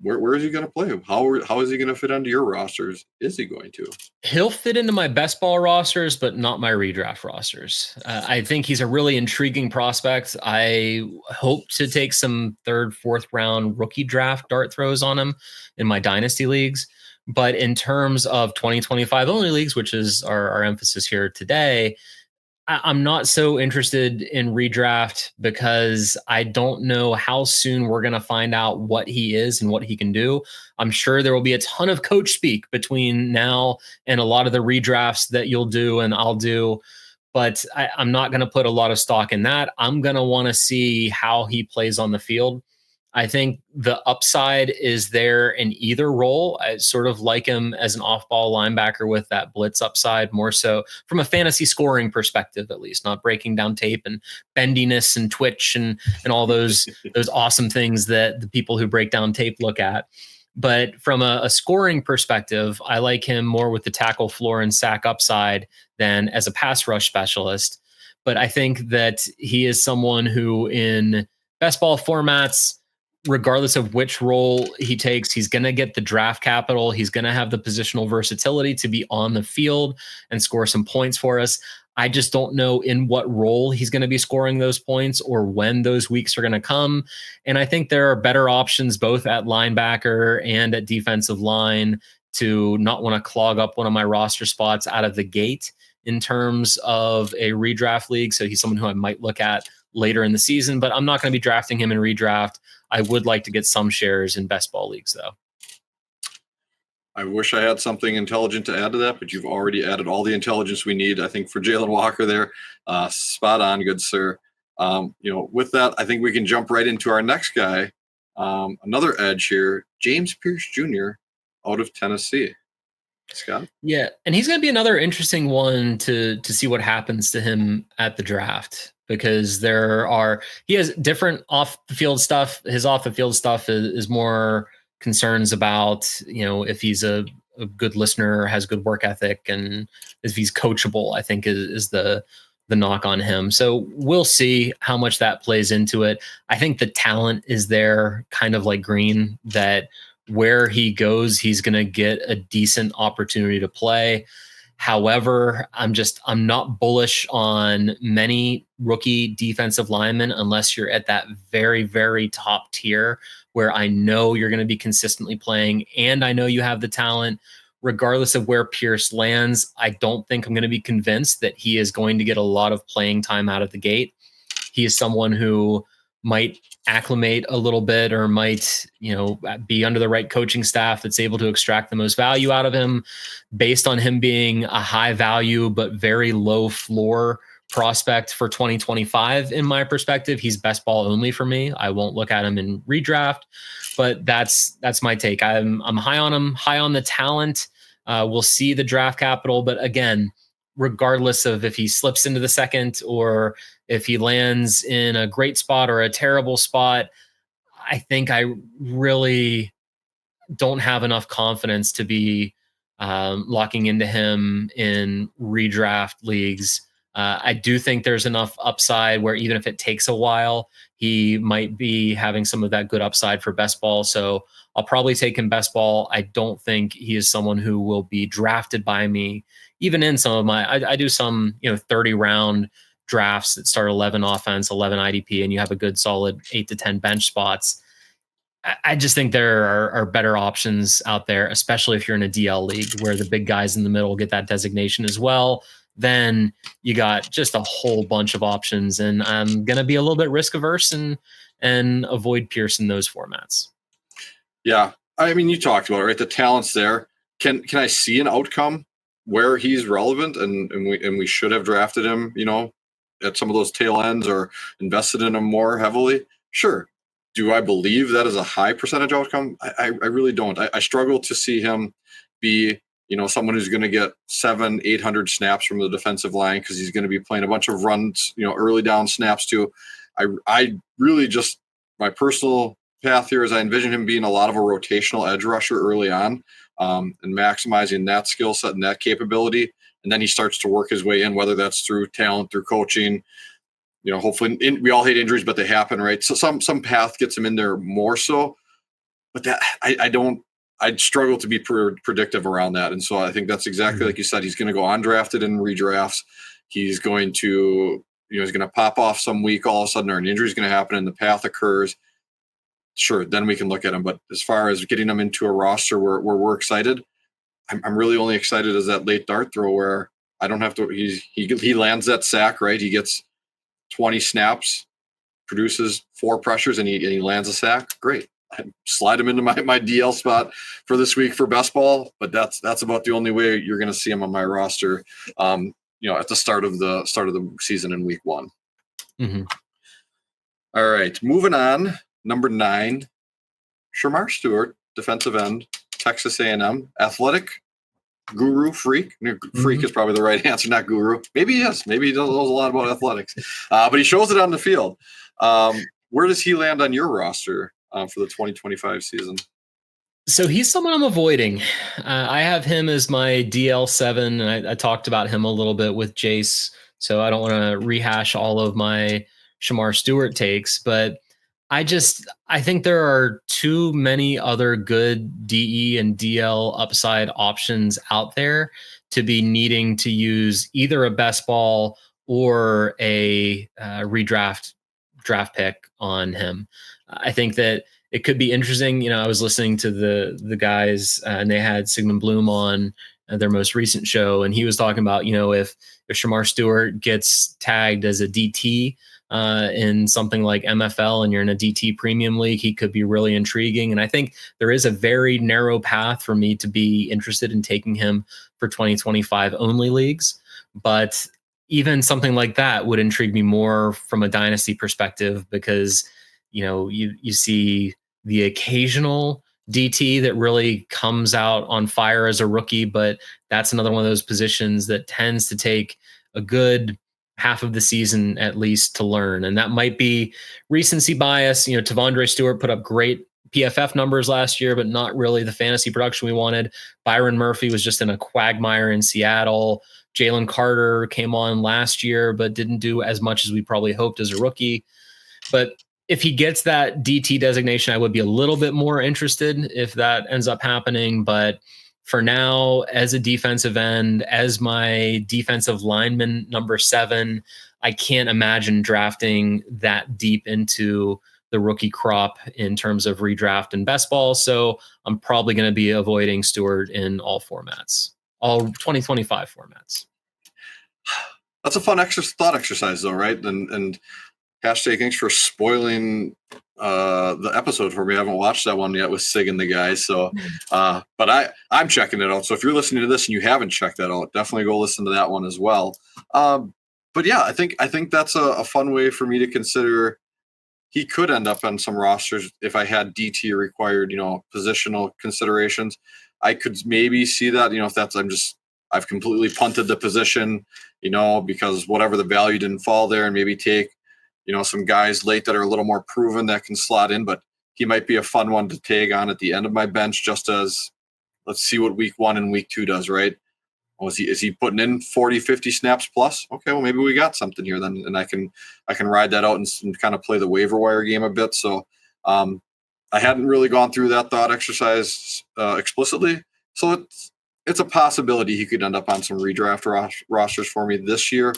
where is he going to play? How is he going to fit into your rosters? Is he going to?
He'll fit into my best ball rosters, but not my redraft rosters. I think he's a really intriguing prospect. I hope to take some 3rd, 4th round rookie draft dart throws on him in my dynasty leagues. But in terms of 2025 only leagues, which is our emphasis here today, I'm not so interested in redraft because I don't know how soon we're going to find out what he is and what he can do. I'm sure there will be a ton of coach speak between now and a lot of the redrafts that you'll do and I'll do, but I'm not going to put a lot of stock in that. I'm going to want to see how he plays on the field. I think the upside is there in either role. I sort of like him as an off-ball linebacker with that blitz upside, more so from a fantasy scoring perspective, at least, not breaking down tape and bendiness and twitch and all those awesome things that the people who break down tape look at. But from a scoring perspective, I like him more with the tackle floor and sack upside than as a pass rush specialist. But I think that he is someone who in best ball formats, regardless of which role he takes, he's going to get the draft capital. He's going to have the positional versatility to be on the field and score some points for us. I just don't know in what role he's going to be scoring those points or when those weeks are going to come. And I think there are better options both at linebacker and at defensive line to not want to clog up one of my roster spots out of the gate in terms of a redraft league. So he's someone who I might look at later in the season, but I'm not going to be drafting him in redraft. I would like to get some shares in best ball leagues, though.
I wish I had something intelligent to add to that, but you've already added all the intelligence we need, I think, for Jalon Walker there. Spot on, good sir. With that, I think we can jump right into our next guy. Another edge here, James Pearce Jr. out of Tennessee. Scott? Yeah,
and he's going to be another interesting one to see what happens to him at the draft, because he has different off the field stuff. His off the field stuff is more concerns about, if he's a good listener, has good work ethic, and if he's coachable, I think is the knock on him. So we'll see how much that plays into it. I think the talent is there, kind of like Green, that where he goes, he's going to get a decent opportunity to play. However, I'm not bullish on many rookie defensive linemen unless you're at that very, very top tier where I know you're going to be consistently playing and I know you have the talent. Regardless of where Pearce lands, I don't think I'm going to be convinced that he is going to get a lot of playing time out of the gate. He is someone who might acclimate a little bit or might, be under the right coaching staff that's able to extract the most value out of him based on him being a high value but very low floor prospect for 2025. In my perspective, he's best ball only for me. I won't look at him in redraft, but that's my take. I'm high on him, high on the talent. We'll see the draft capital, but again, regardless of if he slips into the second or if he lands in a great spot or a terrible spot, I think I really don't have enough confidence to be locking into him in redraft leagues. I do think there's enough upside where even if it takes a while, he might be having some of that good upside for best ball. So I'll probably take him best ball. I don't think he is someone who will be drafted by me, even in some of my, I do some, 30 round drafts that start 11 offense, 11 IDP, and you have a good solid 8 to 10 bench spots. I just think there are better options out there, especially if you're in a DL league where the big guys in the middle get that designation as well. Then you got just a whole bunch of options, and I'm going to be a little bit risk averse and avoid Pearce in those formats.
Yeah. I mean, you talked about it, right? The talent's there. Can I see an outcome where he's relevant and we should have drafted him, at some of those tail ends or invested in him more heavily? Sure. Do I believe that is a high percentage outcome? I really don't. I struggle to see him be, someone who's going to get 700-800 snaps from the defensive line because he's going to be playing a bunch of runs, early down snaps too. I really just, my personal path here is I envision him being a lot of a rotational edge rusher early on, and maximizing that skill set and that capability. And then he starts to work his way in, whether that's through talent, through coaching. Hopefully we all hate injuries, but they happen, right? So some path gets him in there more so, but that I'd struggle to be predictive around that. And so I think that's exactly like you said, he's going to go undrafted in redrafts. He's going to, he's going to pop off some week all of a sudden, or an injury is going to happen and the path occurs. Sure. Then we can look at him. But as far as getting him into a roster where we're excited, I'm really only excited as that late dart throw where I don't have to, he lands that sack, right? He gets 20 snaps, produces 4 pressures, and he lands a sack. Great. I slide him into my DL spot for this week for best ball, but that's about the only way you're going to see him on my roster. At the start of the season in week 1.
Mm-hmm.
All right, moving on. Number 9, Shemar Stewart, defensive end, Texas A&M, athletic guru, freak. Freak is probably the right answer, not guru. Maybe he is. Maybe he knows a lot about athletics, but he shows it on the field. Where does he land on your roster for the 2025 season?
So he's someone I'm avoiding. I have him as my DL7, and I talked about him a little bit with Jace, so I don't want to rehash all of my Shemar Stewart takes, but I think there are too many other good DE and DL upside options out there to be needing to use either a best ball or a draft pick on him. I think that it could be interesting. I was listening to the guys and they had Sigmund Bloom on their most recent show, and he was talking about, if Shemar Stewart gets tagged as a DT in something like MFL and you're in a DT premium league, he could be really intriguing. And I think there is a very narrow path for me to be interested in taking him for 2025 only leagues. But even something like that would intrigue me more from a dynasty perspective because, you see the occasional DT that really comes out on fire as a rookie, but that's another one of those positions that tends to take a good half of the season at least to learn. And that might be recency bias. Tavondre Stewart put up great PFF numbers last year, but not really the fantasy production we wanted. Byron Murphy was just in a quagmire in Seattle. Jalon Carter came on last year, but didn't do as much as we probably hoped as a rookie. But if he gets that DT designation, I would be a little bit more interested if that ends up happening. But for now, as a defensive end, as my defensive lineman number 7, I can't imagine drafting that deep into the rookie crop in terms of redraft and best ball. So I'm probably going to be avoiding Stewart in all formats, all 2025 formats.
That's a fun thought exercise, though, right? And hashtag thanks for spoiling the episode for me. I haven't watched that one yet with Sig and the guys. So, but I'm checking it out. So if you're listening to this and you haven't checked that out, definitely go listen to that one as well. But yeah, I think that's a fun way for me to consider. He could end up on some rosters if I had DT required, positional considerations. I could maybe see that, if I've completely punted the position, because whatever the value didn't fall there, and maybe take, some guys late that are a little more proven that can slot in, but he might be a fun one to tag on at the end of my bench, just as let's see what week 1 and week 2 does, right? Is he putting in 40, 50 snaps plus? Okay, well, maybe we got something here then, and I can ride that out and kind of play the waiver wire game a bit. So I hadn't really gone through that thought exercise explicitly. So it's a possibility he could end up on some redraft rosters for me this year.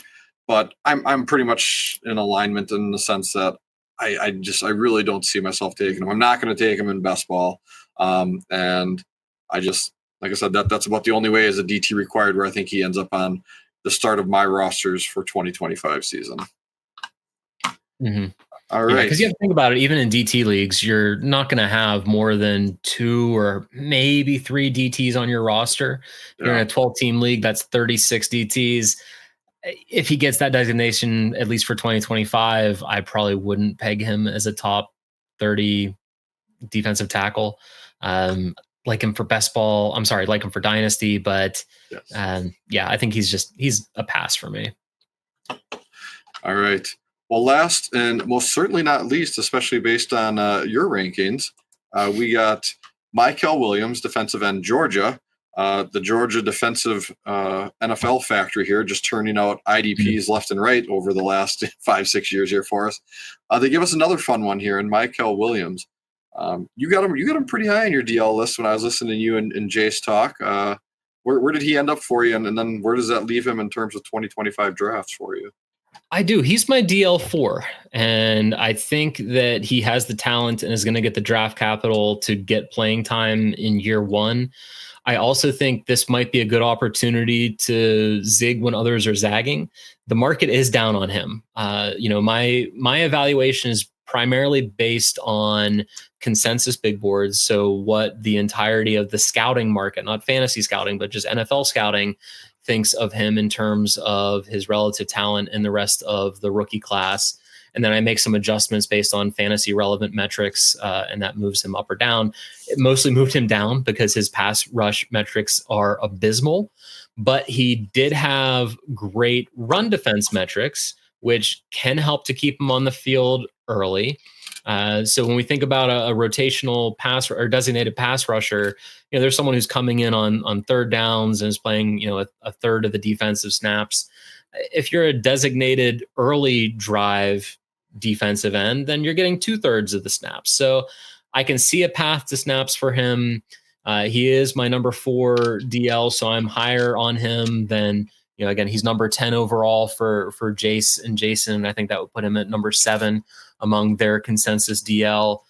But I'm pretty much in alignment in the sense that I really don't see myself taking him. I'm not going to take him in best ball, and I just. Like I said, that's about the only way as a DT required where I think he ends up on the start of my rosters for 2025 season.
Mm-hmm.
All right.
Because you have to think about it, even in DT leagues, you're not going to have more than 2 or maybe 3 DTs on your roster. You're in a 12-team league, that's 36 DTs. If he gets that designation, at least for 2025, I probably wouldn't peg him as a top 30 defensive tackle. Like him for best ball. I'm sorry, like him for dynasty, but yes. I think he's a pass for me.
All right. Well, last and most certainly not least, especially based on your rankings, we got Mykel Williams, defensive end, Georgia. The Georgia defensive NFL factory here, just turning out IDPs left and right over the last 5-6 years here for us. They give us another fun one here in Mykel Williams. You got him pretty high on your DL list when I was listening to you and Jace talk. Where did he end up for you, and then where does that leave him in terms of 2025 drafts for you?
I do. He's my DL4, and I think that he has the talent and is going to get the draft capital to get playing time in year 1. I also think this might be a good opportunity to zig when others are zagging. The market is down on him. My evaluation is primarily based on consensus big boards. So what the entirety of the scouting market, not fantasy scouting, but just NFL scouting, thinks of him in terms of his relative talent and the rest of the rookie class. And then I make some adjustments based on fantasy relevant metrics, and that moves him up or down. It mostly moved him down because his pass rush metrics are abysmal, but he did have great run defense metrics, which can help to keep him on the field early. So when we think about a rotational pass or designated pass rusher, there's someone who's coming in on third downs and is playing, a third of the defensive snaps. If you're a designated early drive defensive end, then you're getting 2/3 of the snaps. So I can see a path to snaps for him. He is my number 4 DL, so I'm higher on him than, again, he's number 10 overall for Jace and Jason. I think that would put him at number 7 among their consensus DL.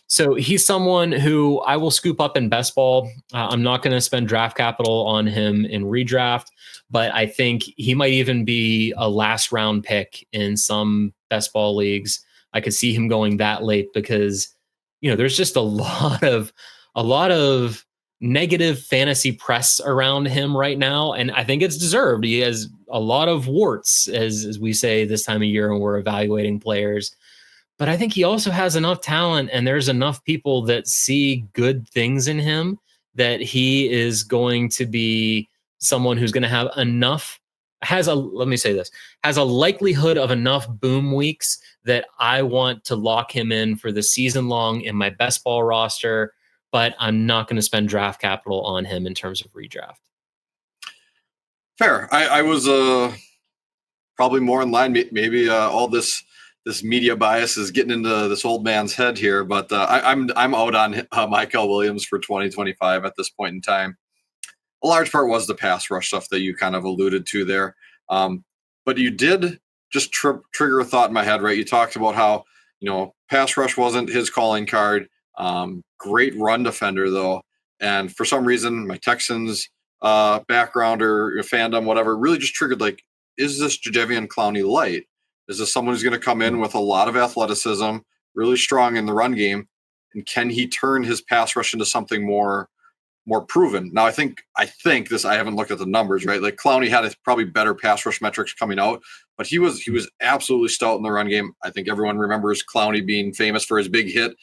So he's someone who I will scoop up in best ball. I'm not going to spend draft capital on him in redraft, but I think he might even be a last round pick in some best ball leagues. I could see him going that late because, there's just a lot of negative fantasy press around him right now. And I think it's deserved. He has a lot of warts, as we say this time of year when we're evaluating players. But I think he also has enough talent, and there's enough people that see good things in him that he is going to be someone who's going to have has a likelihood of enough boom weeks that I want to lock him in for the season long in my best ball roster, but I'm not going to spend draft capital on him in terms of redraft.
Fair. I was probably more in line. Maybe all this media bias is getting into this old man's head here, but I'm out on Mykel Williams for 2025 at this point in time. a large part was the pass rush stuff that you kind of alluded to there. But you did just trigger a thought in my head, right? You talked about how, pass rush wasn't his calling card. Great run defender, though. And for some reason, my Texans background or fandom, whatever, really just triggered, like, is this Jadeveon Clowney light? Is this someone who's going to come in with a lot of athleticism, really strong in the run game? And can he turn his pass rush into something more proven? Now, I think this, I haven't looked at the numbers, right? Like, Clowney had probably better pass rush metrics coming out, but he was absolutely stout in the run game. I think everyone remembers Clowney being famous for his big hit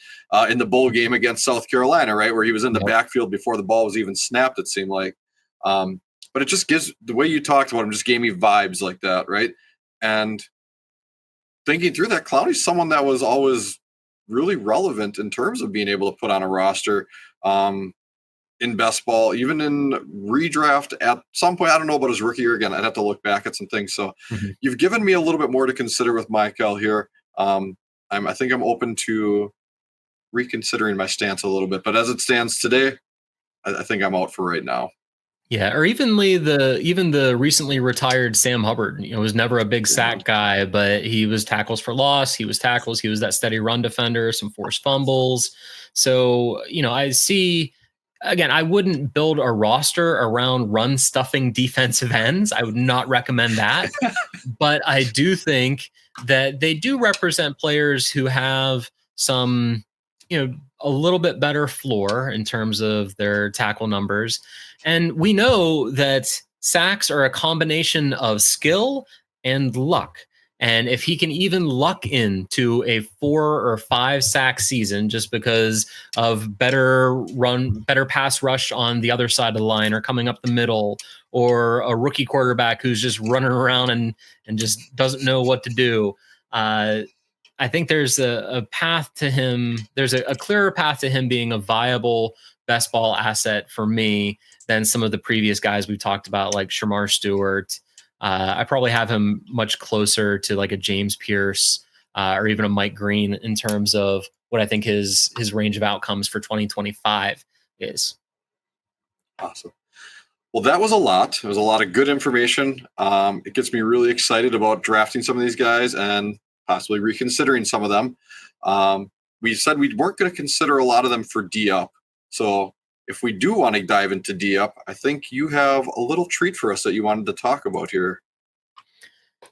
in the bowl game against South Carolina, right? Where he was in the backfield before the ball was even snapped, it seemed like. But it just gives, the way you talked about him just gave me vibes like that, right? And thinking through that, Clowney's someone that was always really relevant in terms of being able to put on a roster in best ball, even in redraft at some point. I don't know about his rookie year. Again, I'd have to look back at some things. So you've given me a little bit more to consider with Mykel here. I think I'm open to reconsidering my stance a little bit, but as it stands today, I think I'm out for right now.
Yeah, or even the recently retired Sam Hubbard, was never a big sack guy, but he was tackles for loss, he was tackles, he was that steady run defender, some forced fumbles. So, I see, again, I wouldn't build a roster around run stuffing defensive ends. I would not recommend that. But I do think that they do represent players who have some, a little bit better floor in terms of their tackle numbers. And we know that sacks are a combination of skill and luck. And if he can even luck into a 4 or 5 sack season just because of better pass rush on the other side of the line or coming up the middle, or a rookie quarterback who's just running around and just doesn't know what to do, I think there's a path to him. There's a clearer path to him being a viable best ball asset for me than some of the previous guys we've talked about, like Shemar Stewart. I probably have him much closer to like a James Pearce or even a Mike Green in terms of what I think his range of outcomes for 2025 is.
Awesome. Well, that was a lot. It was a lot of good information. It gets me really excited about drafting some of these guys and possibly reconsidering some of them. We said we weren't going to consider a lot of them for D-Up. So if we do want to dive into D-Up, I think you have a little treat for us that you wanted to talk about here.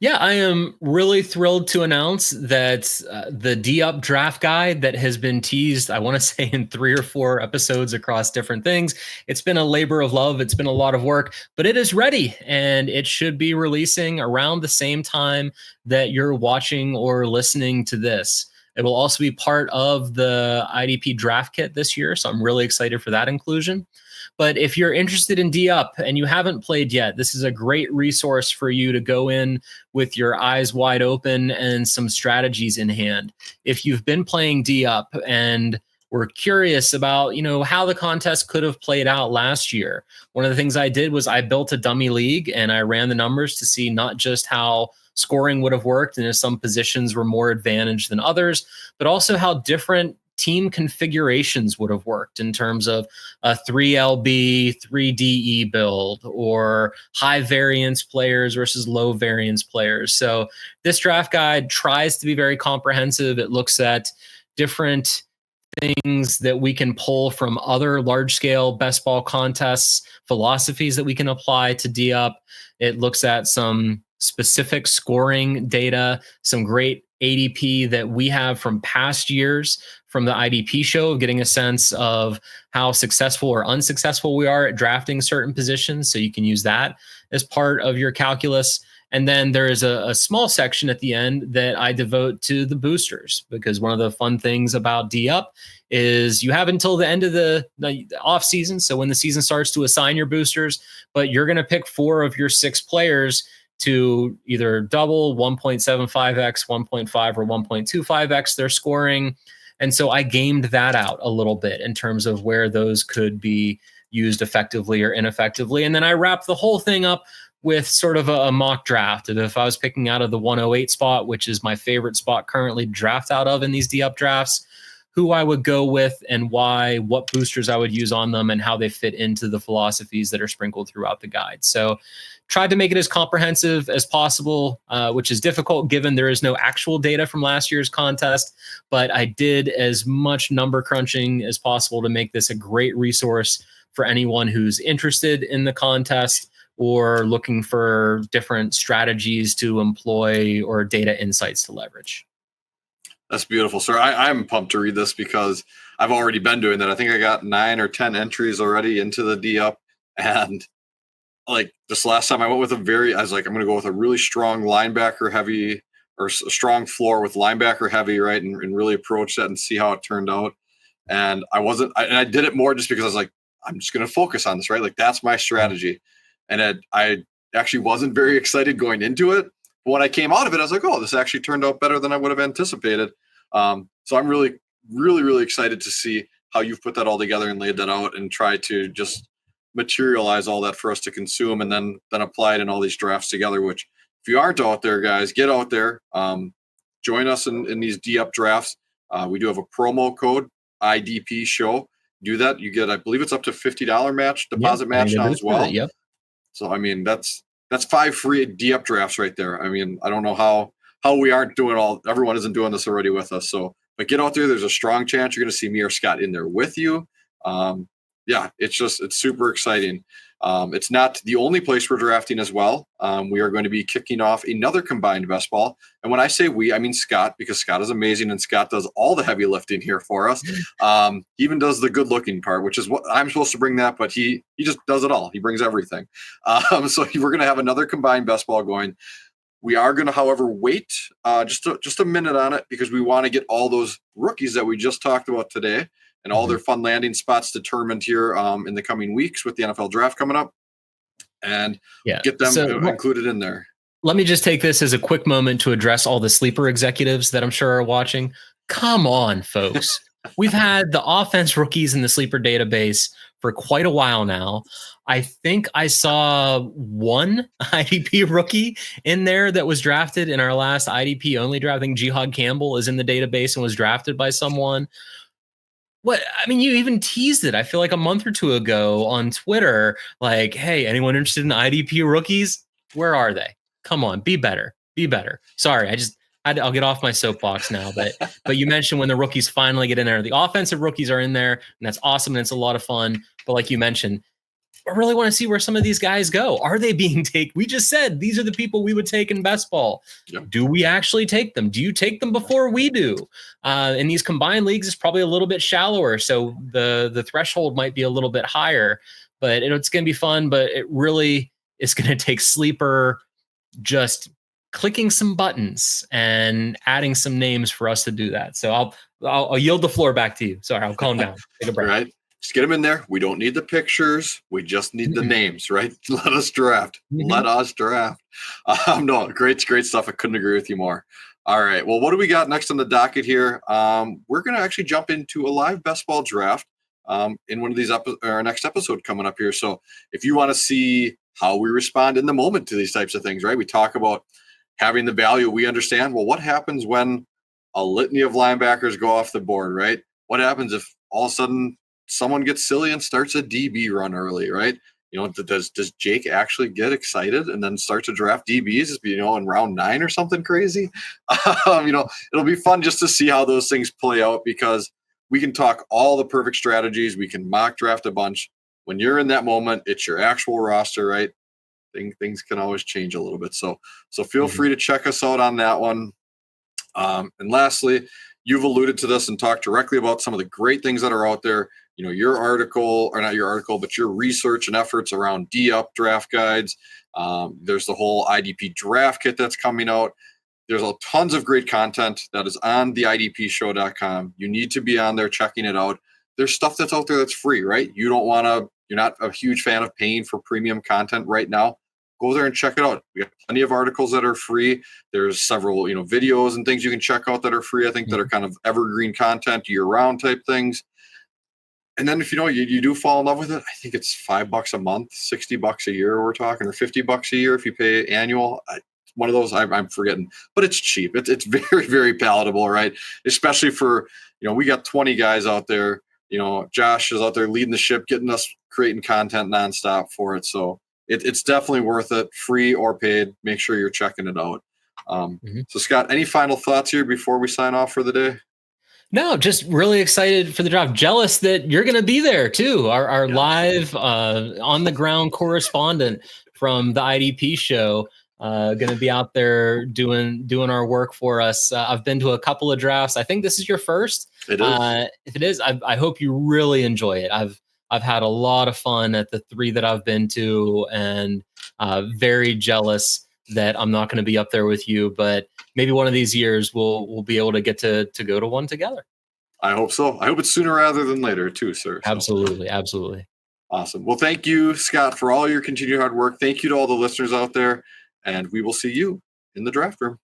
Yeah, I am really thrilled to announce that the D-Up draft guide that has been teased, I want to say in 3 or 4 episodes across different things. It's been a labor of love. It's been a lot of work, but it is ready, and it should be releasing around the same time that you're watching or listening to this. It will also be part of the IDP draft kit this year, so I'm really excited for that inclusion. But if you're interested in D-Up and you haven't played yet, this is a great resource for you to go in with your eyes wide open and some strategies in hand. If you've been playing D-Up and were curious about, how the contest could have played out last year, one of the things I did was I built a dummy league and I ran the numbers to see not just how scoring would have worked and if some positions were more advantaged than others, but also how different team configurations would have worked in terms of a 3LB, 3DE build, or high variance players versus low variance players. So this draft guide tries to be very comprehensive. It looks at different things that we can pull from other large-scale best ball contests, philosophies that we can apply to D-Up. It looks at some specific scoring data, some great ADP that we have from past years from the IDP show, getting a sense of how successful or unsuccessful we are at drafting certain positions. So you can use that as part of your calculus. And then there is a small section at the end that I devote to the boosters, because one of the fun things about D-Up is you have until the end of the off season. So when the season starts, to assign your boosters, but you're going to pick 4 of your 6 players to either double 1.75x, 1.5, or 1.25x their scoring. And so I gamed that out a little bit in terms of where those could be used effectively or ineffectively. And then I wrapped the whole thing up with sort of a mock draft. And if I was picking out of the 108 spot, which is my favorite spot currently to draft out of in these D-Up drafts, who I would go with and why, what boosters I would use on them, and how they fit into the philosophies that are sprinkled throughout the guide. So tried to make it as comprehensive as possible, which is difficult given there is no actual data from last year's contest, but I did as much number crunching as possible to make this a great resource for anyone who's interested in the contest or looking for different strategies to employ or data insights to leverage.
That's beautiful, sir. I'm pumped to read this because I've already been doing that. I think I got 9 or 10 entries already into the D-Up. And like this last time I went with I was like, I'm going to go with a really strong linebacker heavy or a strong floor with linebacker heavy, right? And really approach that and see how it turned out. And I did it more just because I was like, I'm just going to focus on this, right? Like that's my strategy. And I actually wasn't very excited going into it. But when I came out of it, I was like, oh, this actually turned out better than I would have anticipated. So I'm really, really, really excited to see how you've put that all together and laid that out and try to just materialize all that for us to consume and then apply it in all these drafts together, which if you aren't out there, guys, get out there. Join us in these D-Up drafts. We do have a promo code, IDP show. Do that. You get, I believe it's up to $50 deposit match now as well.
Yep.
So, I mean, that's 5 free D-Up drafts right there. I mean, I don't know how we aren't doing everyone isn't doing this already with us. So, but get out there. There's a strong chance you're going to see me or Scott in there with you. Yeah, it's super exciting. It's not the only place we're drafting as well. We are going to be kicking off another combined best ball. And when I say we, I mean Scott, because Scott is amazing and Scott does all the heavy lifting here for us. He even does the good looking part, which is what I'm supposed to bring that, but he just does it all. He brings everything. So we're going to have another combined best ball going. We are going to, however, wait just a minute on it because we want to get all those rookies that we just talked about today and all their fun landing spots determined here in the coming weeks with the NFL draft coming up and get them included in there.
Let me just take this as a quick moment to address all the sleeper executives that I'm sure are watching. Come on, folks. We've had the offense rookies in the sleeper database for quite a while now. I think I saw one IDP rookie in there that was drafted in our last IDP only draft. I think Jihaad Campbell is in the database and was drafted by someone. What I mean, you even teased it, I feel like a month or two ago on Twitter, like, hey, anyone interested in IDP rookies? Where are they? Come on, be better. Be better. Sorry, I'll get off my soapbox now, but you mentioned when the rookies finally get in there, the offensive rookies are in there, and that's awesome, and it's a lot of fun. But like you mentioned, I really want to see where some of these guys go. Are they being taken? We just said these are the people we would take in best ball. Yep. Do we actually take them? Do you take them before we do? In these combined leagues, it's probably a little bit shallower, so the threshold might be a little bit higher. But it's going to be fun. But it really is going to take sleeper just clicking some buttons and adding some names for us to do that. So I'll yield the floor back to you. Sorry, I'll calm down. Take a breath.
All right. Just get them in there. We don't need the pictures. We just need the names, right? Let us draft. Let us draft. No, great stuff. I couldn't agree with you more. All right. Well, what do we got next on the docket here? We're going to actually jump into a live best ball draft in one of these our next episode coming up here. So if you want to see how we respond in the moment to these types of things, right? We talk about having the value. We understand, well, what happens when a litany of linebackers go off the board, right? What happens if all of a sudden someone gets silly and starts a DB run early, right? You know, does Jake actually get excited and then start to draft DBs, in round 9 or something crazy? It'll be fun just to see how those things play out because we can talk all the perfect strategies. We can mock draft a bunch. When you're in that moment, it's your actual roster, right? Things can always change a little bit. So feel free to check us out on that one. And lastly, you've alluded to this and talked directly about some of the great things that are out there. Your article, or not your article, but your research and efforts around D-Up draft guides. There's the whole IDP draft kit that's coming out. There's tons of great content that is on the IDPshow.com. You need to be on there checking it out. There's stuff that's out there that's free, right? You're not a huge fan of paying for premium content right now. Go there and check it out. We have plenty of articles that are free. There's several, videos and things you can check out that are free. I think that are kind of evergreen content, year-round type things. And then if you do fall in love with it, I think it's $5 a month, $60 a year we're talking, or $50 a year if you pay annual. one of those I'm forgetting, but it's cheap. It's very, very palatable, right? Especially for, we got 20 guys out there. Josh is out there leading the ship, getting us creating content nonstop for it. So it's definitely worth it, free or paid. Make sure you're checking it out. So Scott, any final thoughts here before we sign off for the day?
No, just really excited for the draft. Jealous that you're going to be there too. Our live on the ground correspondent from the IDP show, going to be out there doing our work for us. I've been to a couple of drafts. I think this is your first.
It is.
If it is, I hope you really enjoy it. I've had a lot of fun at the 3 that I've been to, and very jealous that I'm not going to be up there with you, but maybe one of these years we'll be able to get to go to one together.
I hope so. I hope it's sooner rather than later too, sir. So.
Absolutely.
Awesome. Well, thank you, Scott, for all your continued hard work. Thank you to all the listeners out there, and we will see you in the draft room.